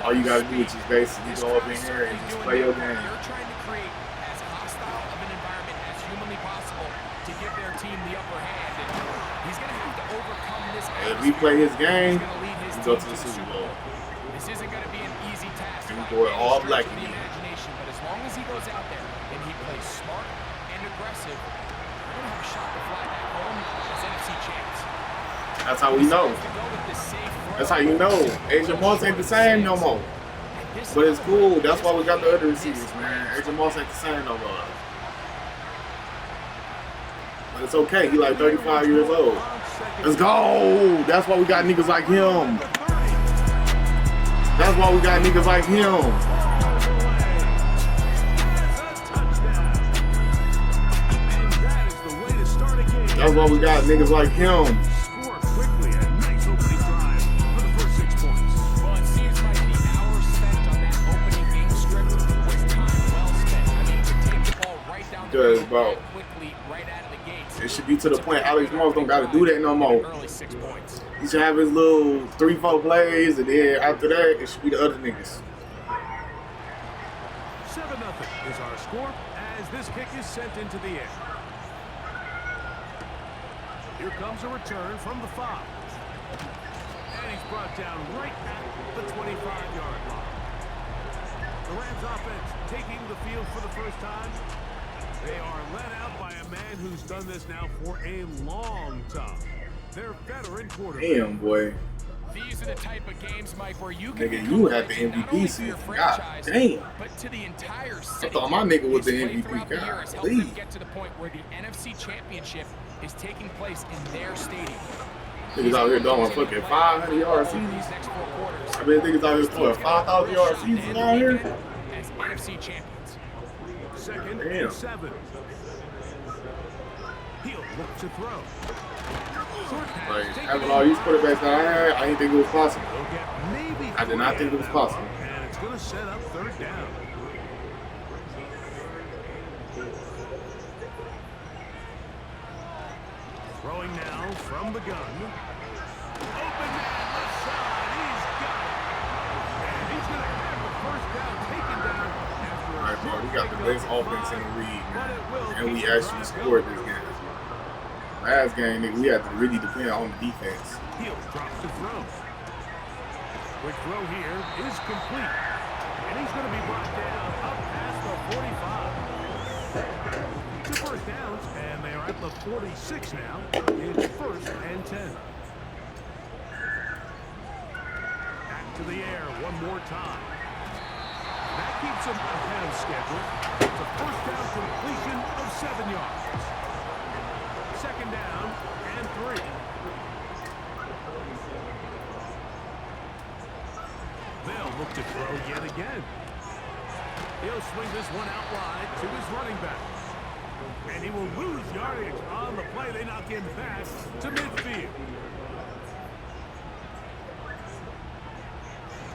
All you got to do is just basically go up in here and just play your game. They're trying to create as hostile of an environment as humanly possible to give their team the upper hand. And he's going to have to overcome this. If we play his game, we go to the Super Bowl. This isn't going to be an easy task. And we go all black The again. imagination, but as long as he goes out there and he plays smart and aggressive, we're going to have a shot to fly back home as NFC champs. That's how we know. That's how you know. Agent Moss ain't the same no more. But it's cool. That's why we got the other receivers, man. Agent Moss ain't the same no more. But it's okay. He like 35 years old. Let's go. That's why we got niggas like him. That's why we got niggas like him. That's why we got niggas like him. Because, bro, it should be to the point Alex Moss don't got to do that no more. He should have his little 3-4 plays, and then after that, it should be the other niggas. 7-0 is our score as this kick is sent into the air. Here comes a return from the 5. And he's brought down right at the 25-yard line. The Rams offense taking the field for the first time. They are led out by a man who's done this now for a long time. Their veteran quarterback. Damn, boy. These are the type of games, Mike, where you can Nigga, you had the MVP season. God damn. but to the entire city. I thought my nigga was the His play MVP. throughout the year God, has helped them please. get to the point where the NFC Championship is taking place in their stadium. Niggas out here doing fucking 500-yard seasons. These next 4 quarters. I mean, niggas out here throwing 5,000-yard seasons out here. As NFC champions. Second Damn. and 7. He'll look to throw. Short pass Like, taken having in all these by- quarterbacks that I had, I didn't think it was possible. They'll get maybe I did not think it was possible. And it's going to set up 3rd down. Throwing now from the gun. Open man, left side. He's got it. And he's going to have the 1st down taken down after a All right, bro, we got the best offense in the league, but man. it will And we keep the actually drive scored going. this game. Last game, nigga, we had to really depend on the defense. Heel drops to throw. Quick throw here is complete. And he's going to be brought down up past the 45. 2 first downs, and they are at the 46 now. It's 1st and 10. Back to the air one more time. That keeps him ahead of schedule. It's a 1st down completion of 7 yards. 2nd down and 3. They'll look to throw yet again. He'll swing this one out wide to his running back. And he will lose yardage on the play. They knock him back to midfield.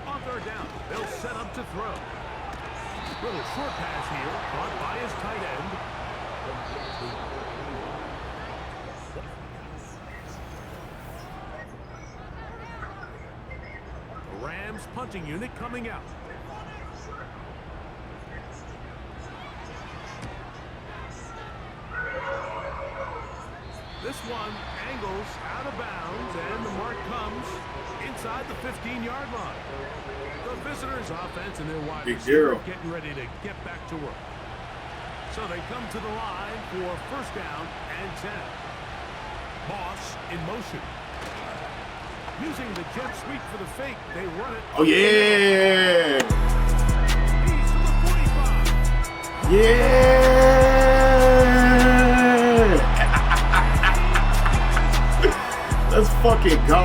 On 3rd down, they'll set up to throw. Little short pass here, caught by his tight end. The Rams punting unit coming out. This one angles out of bounds, and the mark comes inside the 15-yard line. The visitors' offense and their wide receiver getting ready to get back to work. So they come to the line for first down and 10. Moss in motion. Using the jet sweep for the fake, they run it. Oh, yeah. He's to the 45. Yeah. Let's fucking go.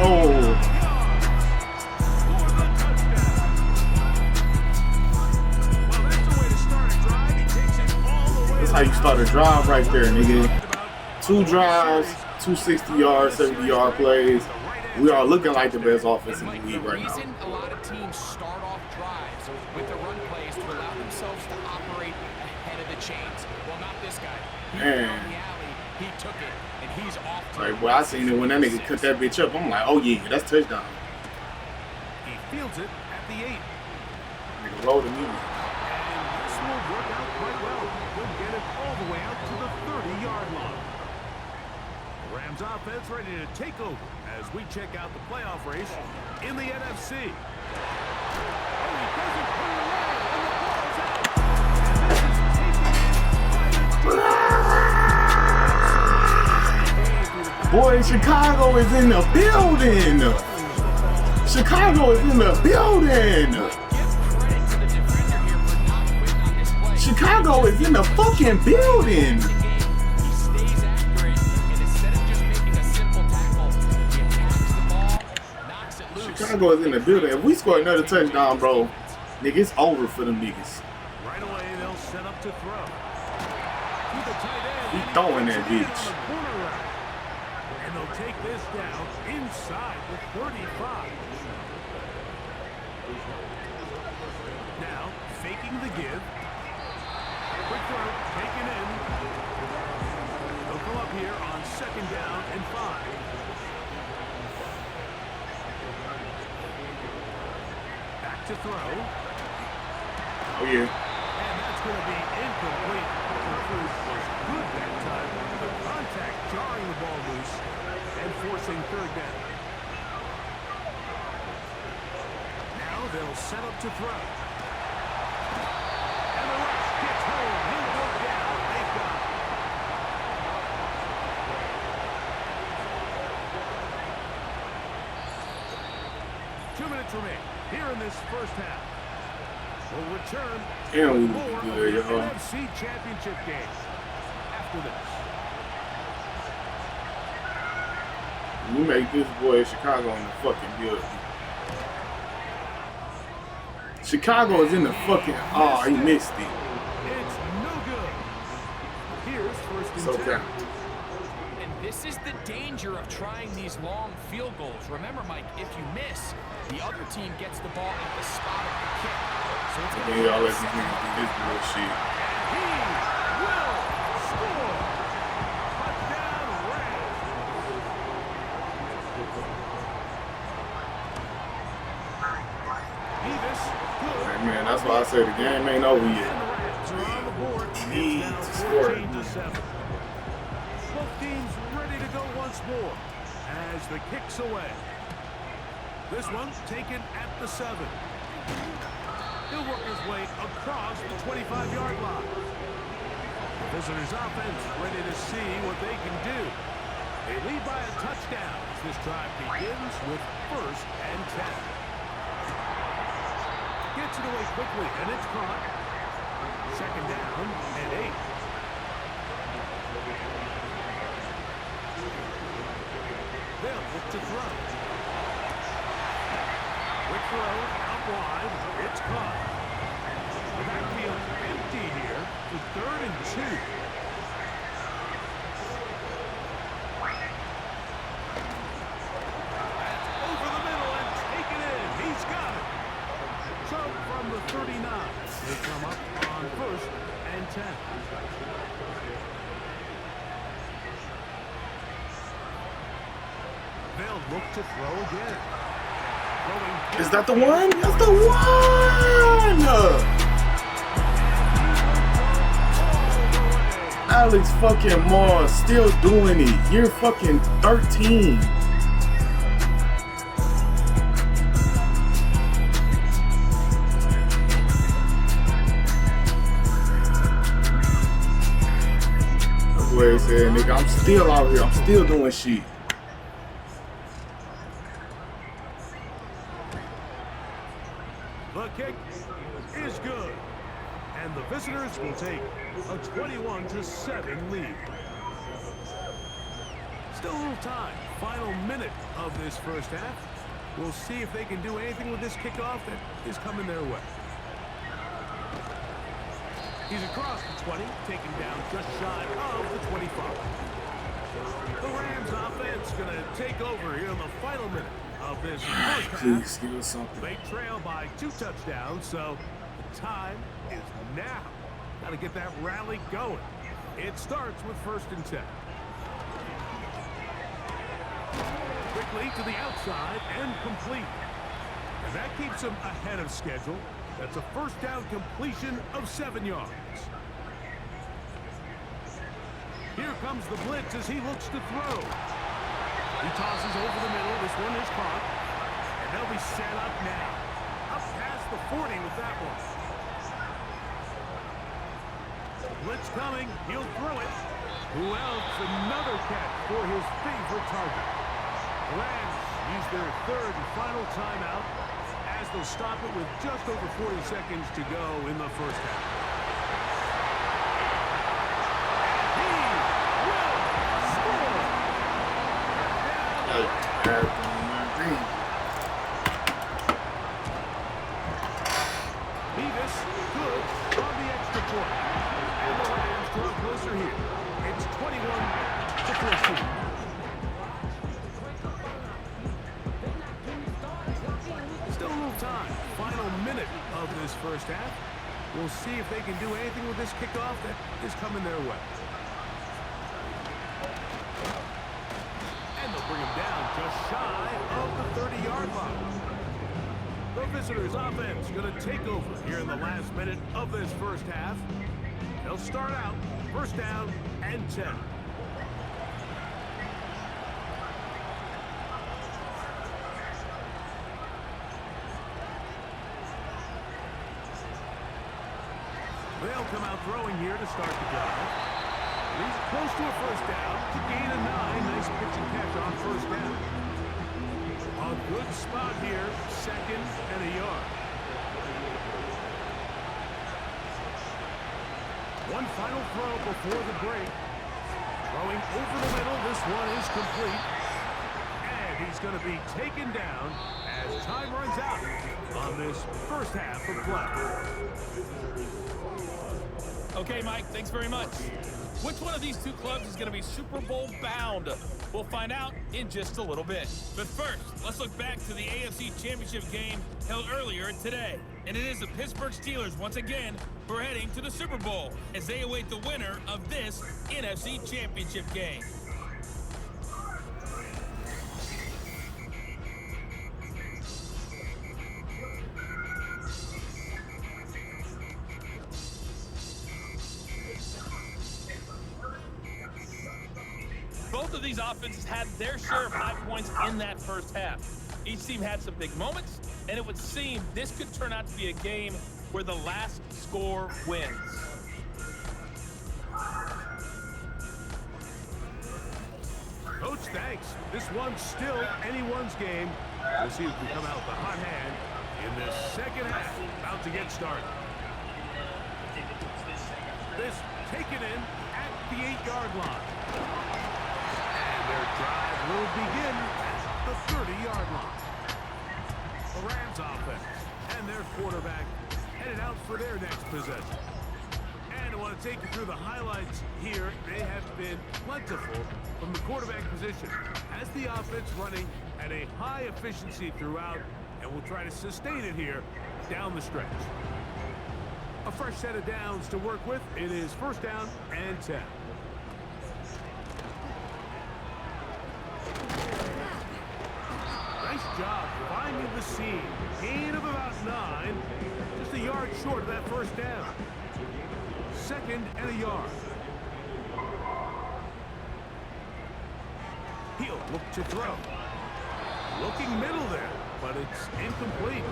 That's how you start a drive right there, nigga. 2 drives, 2 60-yard, 70-yard plays. We are looking like the best offense in the league right now. The reason a lot of teams start off drives with the run plays to allow themselves to operate ahead of the chains. Well, not this guy. He was on the alley, he took it, and he's off to Like, well, I seen it when that nigga cut that bitch up. I'm like, oh yeah, that's touchdown. He fields it at the 8. Nigga roll the knee. And this will work out quite well. He'll get it all the way out to the 30-yard line. The Rams offense ready to take over as we check out the playoff race in the NFC. Oh, he doesn't put it away, and the ball's out. Boy, Chicago is in the building. Chicago is in the building. Chicago is in the fucking building. Chicago is in the building. If we score another touchdown, bro, nigga, it's over for them niggas. Right away, they'll set up to throw. To the tight end. He throwing that bitch. And they'll take this down inside the 35. Now, faking the give. Quick throw, taken in. They'll come up here on 2nd down and 5. Back to throw. Oh, yeah. And that's going to be incomplete. Coverage was good that time. The contact jarring the ball loose and forcing 3rd down. Now they'll set up to throw. And the rush gets home. He'll go down. They've got it. Two minutes remain here in this first half. We'll return Damn, we more look of good, the y'all. NFC Championship game after this. We make this boy Chicago in the fucking building. Chicago is in the fucking. Oh, he missed it. It's no good. Here's first and So 10. count. And this is the danger of trying these long field goals. Remember, Mike, if you miss, the other team gets the ball at the spot of the kick. So it's going to Yeah, y'all let these niggas do this bullshit. He will score. Touchdown, Rams. Nevis, good. Hey, man, that's why I say the game ain't over And yet. the Rams are on the board. Need It's to now score. 14-7. Both teams ready to go once more as the kick's away. This one taken at the 7. He'll work his way across the 25-yard line. The visitors' offense ready to see what they can do. They lead by a touchdown as this drive begins with 1st and 10. Gets it away quickly, and it's caught. 2nd down and 8. They'll look to throw. Quick throw, out wide, it's caught. The backfield empty here to 3rd and 2. That's over the middle and taken in. He's got it. So from the 39, they come up on 1st and 10. They'll look to throw again. Is that the one? That's the one! Alex fucking Moss still doing it. You're fucking 13. That's what he said, nigga. I'm still out here. I'm still doing shit. The kick is good. And the visitors will take a 21-7 lead. Still a little time. Final minute of this first half. We'll see if they can do anything with this kickoff that is coming their way. He's across the 20, taken down just shy of the 25. The Rams offense going to take over here in the final minute of this first half. Please give us something. They trail by 2 touchdowns, so the time is now. Got to get that rally going. It starts with 1st and 10. Quickly to the outside and complete. And that keeps him ahead of schedule. That's a first down completion of 7 yards. Here comes the blitz as he looks to throw. He tosses over the middle. This one is caught. And they'll be set up now. Up past the 40 with that one. Blitz coming. He'll throw it. Who else? Another catch for his favorite target. The Rams use their 3rd and final timeout as they'll stop it with just over 40 seconds to go in the first half. Beavis, good on the extra point. And the Rams draw closer here. It's 21-14. Still a little time. Final minute of this first half. We'll see if they can do anything with this kickoff that is coming their way. And they'll bring him down just shy of the 30-yard line. The visitors' offense going to take over here in the last minute of this first half. They'll start out 1st down and 10. They'll come out throwing here to start the drive. He's close to a first down to gain a 9. Nice pitch and catch on 1st down. A good spot here, 2nd and a yard. One final throw before the break. Throwing over the middle, this one is complete. And he's going to be taken down as time runs out on this first half of play. Okay, Mike, thanks very much. Which one of these two clubs is going to be Super Bowl bound? We'll find out in just a little bit. But first, let's look back to the AFC Championship game held earlier today. And it is the Pittsburgh Steelers once again who are heading to the Super Bowl as they await the winner of this NFC Championship game. Both of these offenses had their share of high points in that first half. Each team had some big moments, and it would seem this could turn out to be a game where the last score wins. Coach, thanks. This one's still anyone's game. We'll see if we come out with a hot hand in this second half. About to get started. This taken in at the 8-yard line. And their drive will begin at the 30-yard line. The Rams offense and their quarterback headed out for their next possession. And I want to take you through the highlights here. They have been plentiful from the quarterback position as the offense running at a high efficiency throughout, and we'll try to sustain it here down the stretch. A fresh set of downs to work with. It is 1st down and 10. Nice job finding the seam. Gain of about 9. Just a yard short of that 1st down. 2nd and a yard. He'll look to throw. Looking middle there, but it's incomplete.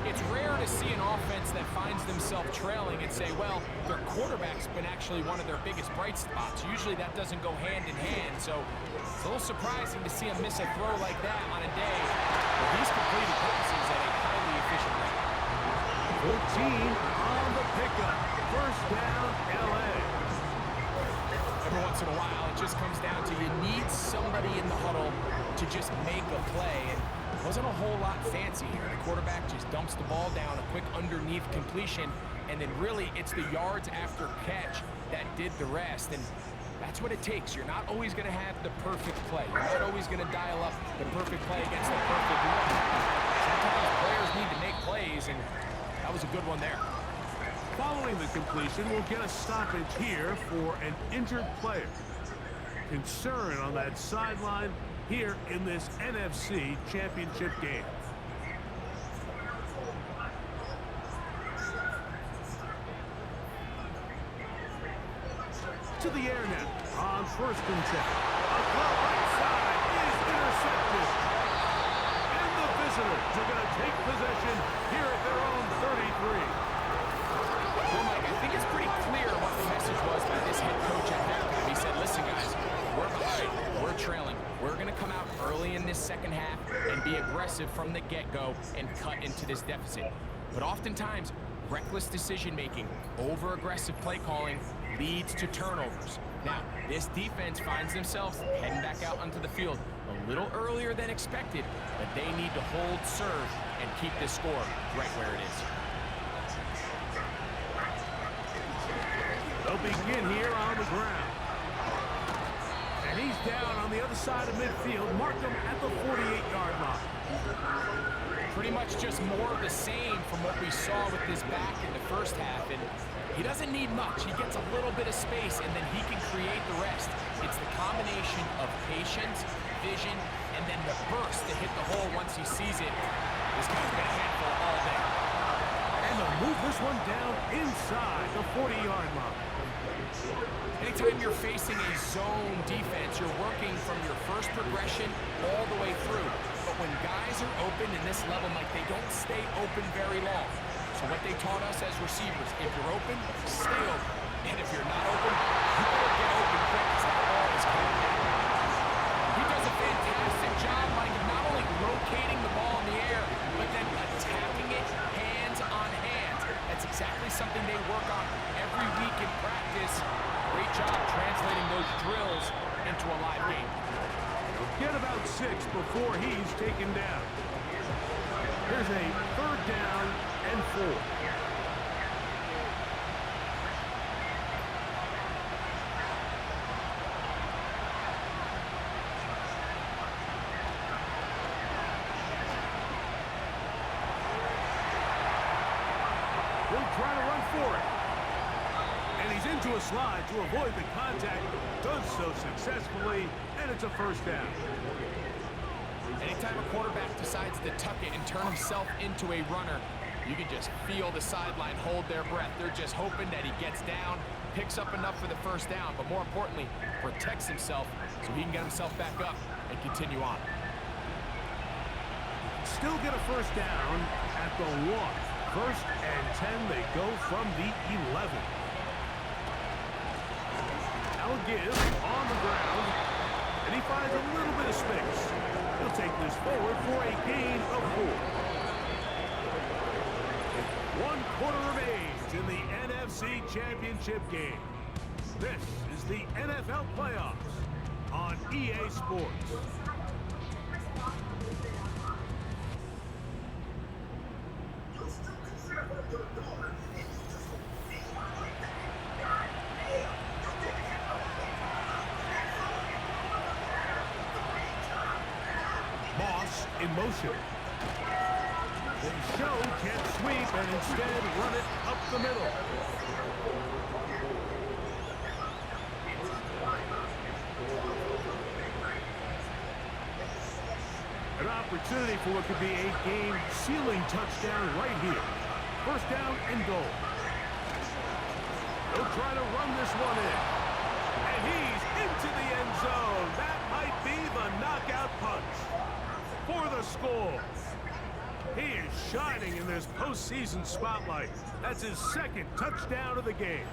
It's rare to see an offense that finds themselves trailing and say, well, their quarterback's been actually one of their biggest bright spots. Usually that doesn't go hand in hand, so it's a little surprising to see him miss a throw like that on a day where he's completed passes at a highly efficient rate. 14 on the pickup. First down, LA. Every once in a while, it just comes down to you need somebody in the huddle to just make a play, and it wasn't a whole lot fancy here. The quarterback just dumps the ball down, a quick underneath completion, and then really it's the yards after catch that did the rest, and that's what it takes. You're not always going to have the perfect play. You're not always going to dial up the perfect play against the perfect look. Sometimes players need to make plays, and that was a good one there. Following the completion, we'll get a stoppage here for an injured player. Concern on that sideline here in this NFC Championship game. To the air now on 1st and 10. A throw right side is intercepted. And the visitors are going to take possession here at their own 33. Well, Mike, I think it's pretty clear what the message was by this head coach at halftime. He said, listen, guys, we're behind. We're trailing. We're going to come out early in this second half and be aggressive from the get-go and cut into this deficit. But oftentimes, reckless decision-making, over-aggressive play calling leads to turnovers. Now, this defense finds themselves heading back out onto the field a little earlier than expected, but they need to hold serve and keep this score right where it is. They'll begin here on the ground. And he's down on the other side of midfield. Mark him at the 48-yard line. Pretty much just more of the same from what we saw with this back in the first half. And he doesn't need much. He gets a little bit of space, and then he can create the rest. It's the combination of patience, vision, and then the burst to hit the hole once he sees it. This guy's been a handful all day. And they'll move this one down inside the 40-yard line. Anytime you're facing a zone defense, you're working from your first progression all the way through. But when guys are open in this level, Mike, they don't stay open very long. So what they taught us as receivers, if you're open, stay open. And if you're not open, you better get open quick because that ball is coming down. He does a fantastic job, Mike, of not only locating the ball in the air, but then attacking it hands on hands. That's exactly something they work on every week in practice. Great job translating those drills into a live game. He'll get about 6 before he's taken down. Here's a 3rd down and 4. He'll try to run for it. And he's into a slide to avoid the contact. Does so successfully, and it's a 1st down. Anytime a quarterback decides to tuck it and turn himself into a runner, you can just feel the sideline hold their breath. They're just hoping that he gets down, picks up enough for the 1st down, but more importantly, protects himself so he can get himself back up and continue on. Still get a 1st down at the 1. 1st and 10, they go from the 11. Now give on the ground, and he finds a little bit of space. He'll take this forward for a gain of 4. 1 quarter remains in the NFC Championship game. This is the NFL Playoffs on EA Sports. Moss in motion. They show can't sweep and instead run it up the middle. An opportunity for what could be a game-sealing touchdown right here. 1st down and goal. They'll try to run this one in. And he's into the end zone. That might shining in this postseason spotlight. That's his second touchdown of the game.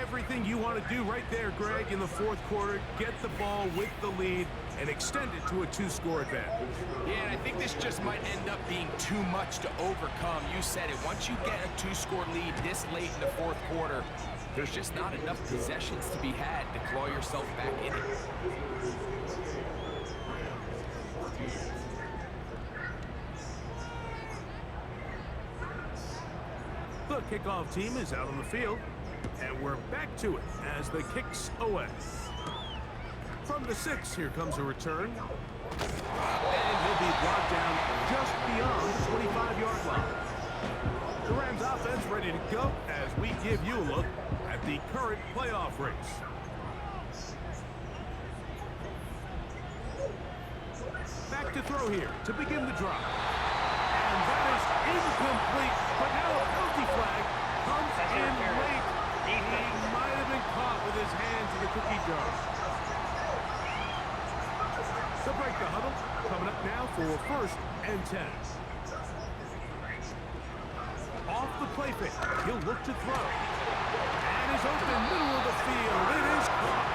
Everything you want to do right there, Greg, in the fourth quarter, get the ball with the lead and extend it to a 2-score advantage. Yeah, and I think this just might end up being too much to overcome. You said it. Once you get a 2-score lead this late in the fourth quarter, there's just not enough possessions to be had to claw yourself back in it. The kickoff team is out on the field, and we're back to it as the kicks away. From the 6, here comes a return. And he'll be brought down just beyond the 25-yard line. The Rams offense ready to go as we give you a look at the current playoff race. Back to throw here to begin the drive. And that is incomplete, but now a penalty flag comes in late. He might have been caught with his hands in the cookie jar. To break the huddle, coming up now for 1st and 10. Off the play fake, he'll look to throw. And he's open middle of the field. It is caught.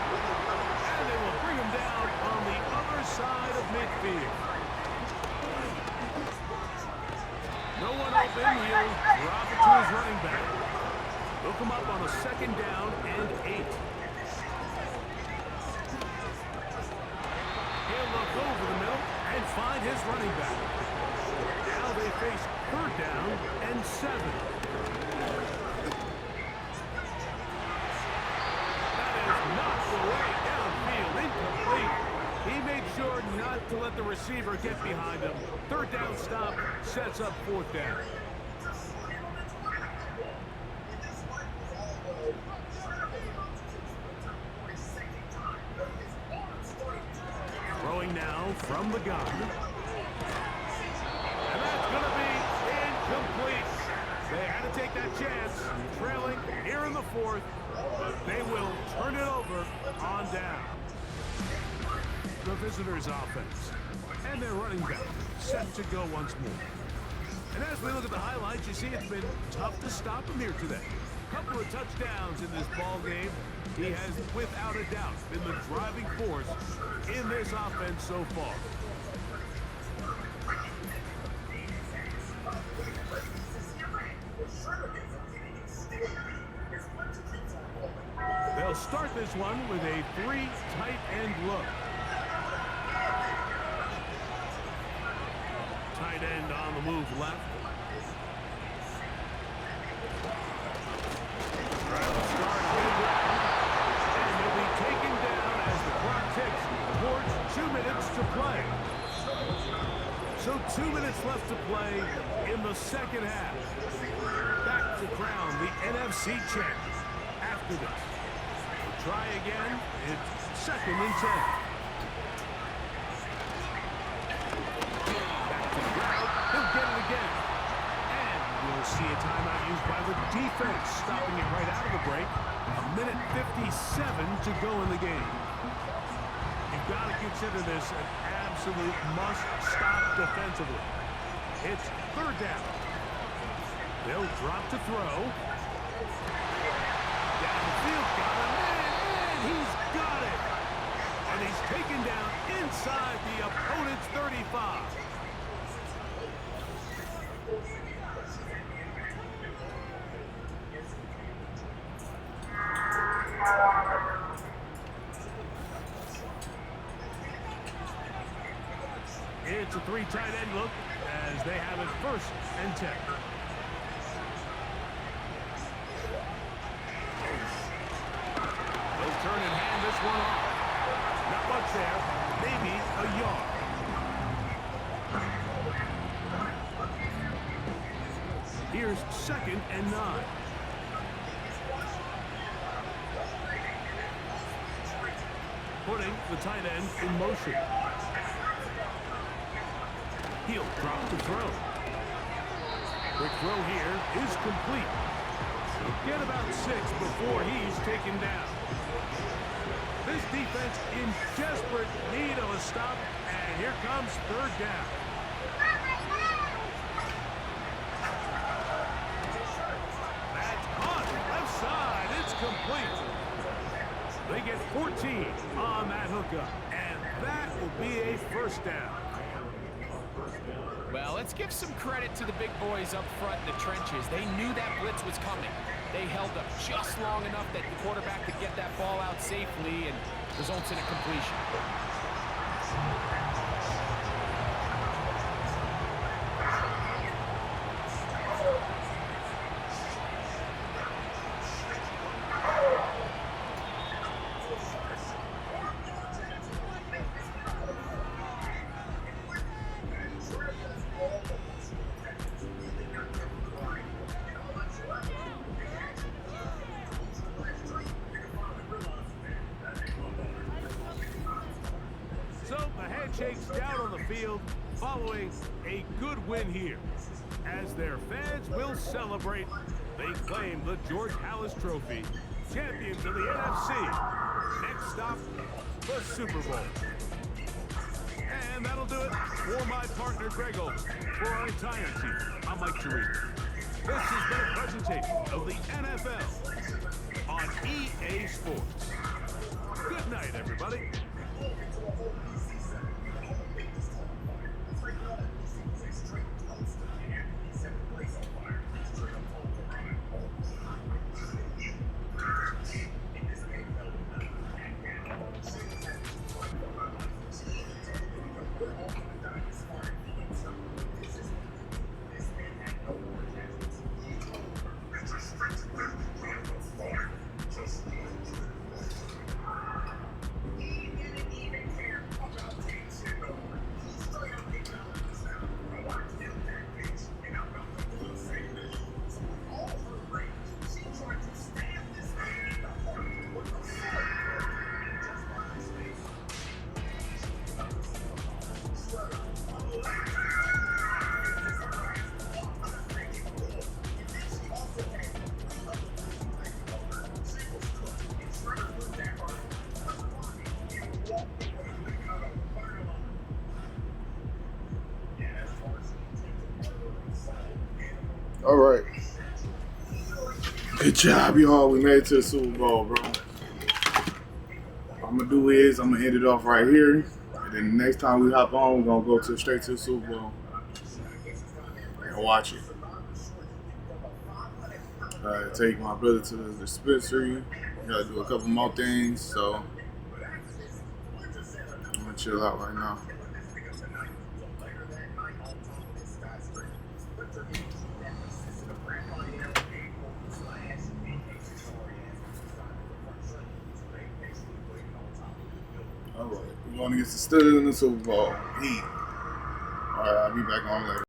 And they will bring him down on the other side of midfield. No one open, he'll drop it to his running back. They'll come up on a 2nd down and 8. He'll look over the middle and find his running back. Now they face 3rd down and 7. That is knocked away downfield, incomplete. He made sure not to let the receiver get behind him. 3rd down stop sets up 4th down. Throwing now from the gun. And that's going to be incomplete. They had to take that chance, trailing here in the 4th, but they will turn it over on down. The visitors' offense and their running back set to go once more. And as we look at the highlights, you see it's been tough to stop him here today. Couple of touchdowns in this ball game. He has, without a doubt, been the driving force in this offense so far. They'll start this one with a 3 tight end look. Tight end on the move left. Trying to start mid-round. And he'll be taken down as the clock ticks towards 2 minutes to play. So 2 minutes left to play in the 2nd half. Back to crown the NFC champ after this. We'll try again. It's 2nd and 10. See a timeout used by the defense, stopping it right out of the break. 1:57 to go in the game. You've got to consider this an absolute must-stop defensively. It's 3rd down. They'll drop to throw. Down the field, got him in, and he's got it. And he's taken down inside the opponent's 35. It's a 3 tight end look as they have it 1st and 10. They'll turn and hand this one off. Not much there, maybe a yard. Here's 2nd and 9. Putting the tight end in motion. He'll drop to throw. Quick throw here is complete. He'll get about 6 before he's taken down. This defense in desperate need of a stop, and here comes 3rd down. get 14 on that hookup. And that will be a first down. Well, let's give some credit to the big boys up front in the trenches. They knew that blitz was coming. They held up just long enough that the quarterback could get that ball out safely and results in a completion. So the handshakes down on the field following a good win here. As their fans will celebrate, they claim the George Halas Trophy, champions of the NFC. Next stop, the Super Bowl. And that'll do it for my partner Greg Olson. For our entire team, I'm Mike Chirico. This has been a presentation of the NFL on EA Sports. Good night, everybody. All right. Good job, y'all. We made it to the Super Bowl, bro. What I'm going to do is I'm going to end it off right here. And then the next time we hop on, we're going to go straight to the Super Bowl and watch it. Take my brother to the dispensary. Got to do a couple more things, so I'm going to chill out right now. All right, we're going against the Steelers in the Super Bowl. Heat. All right, I'll be back on later.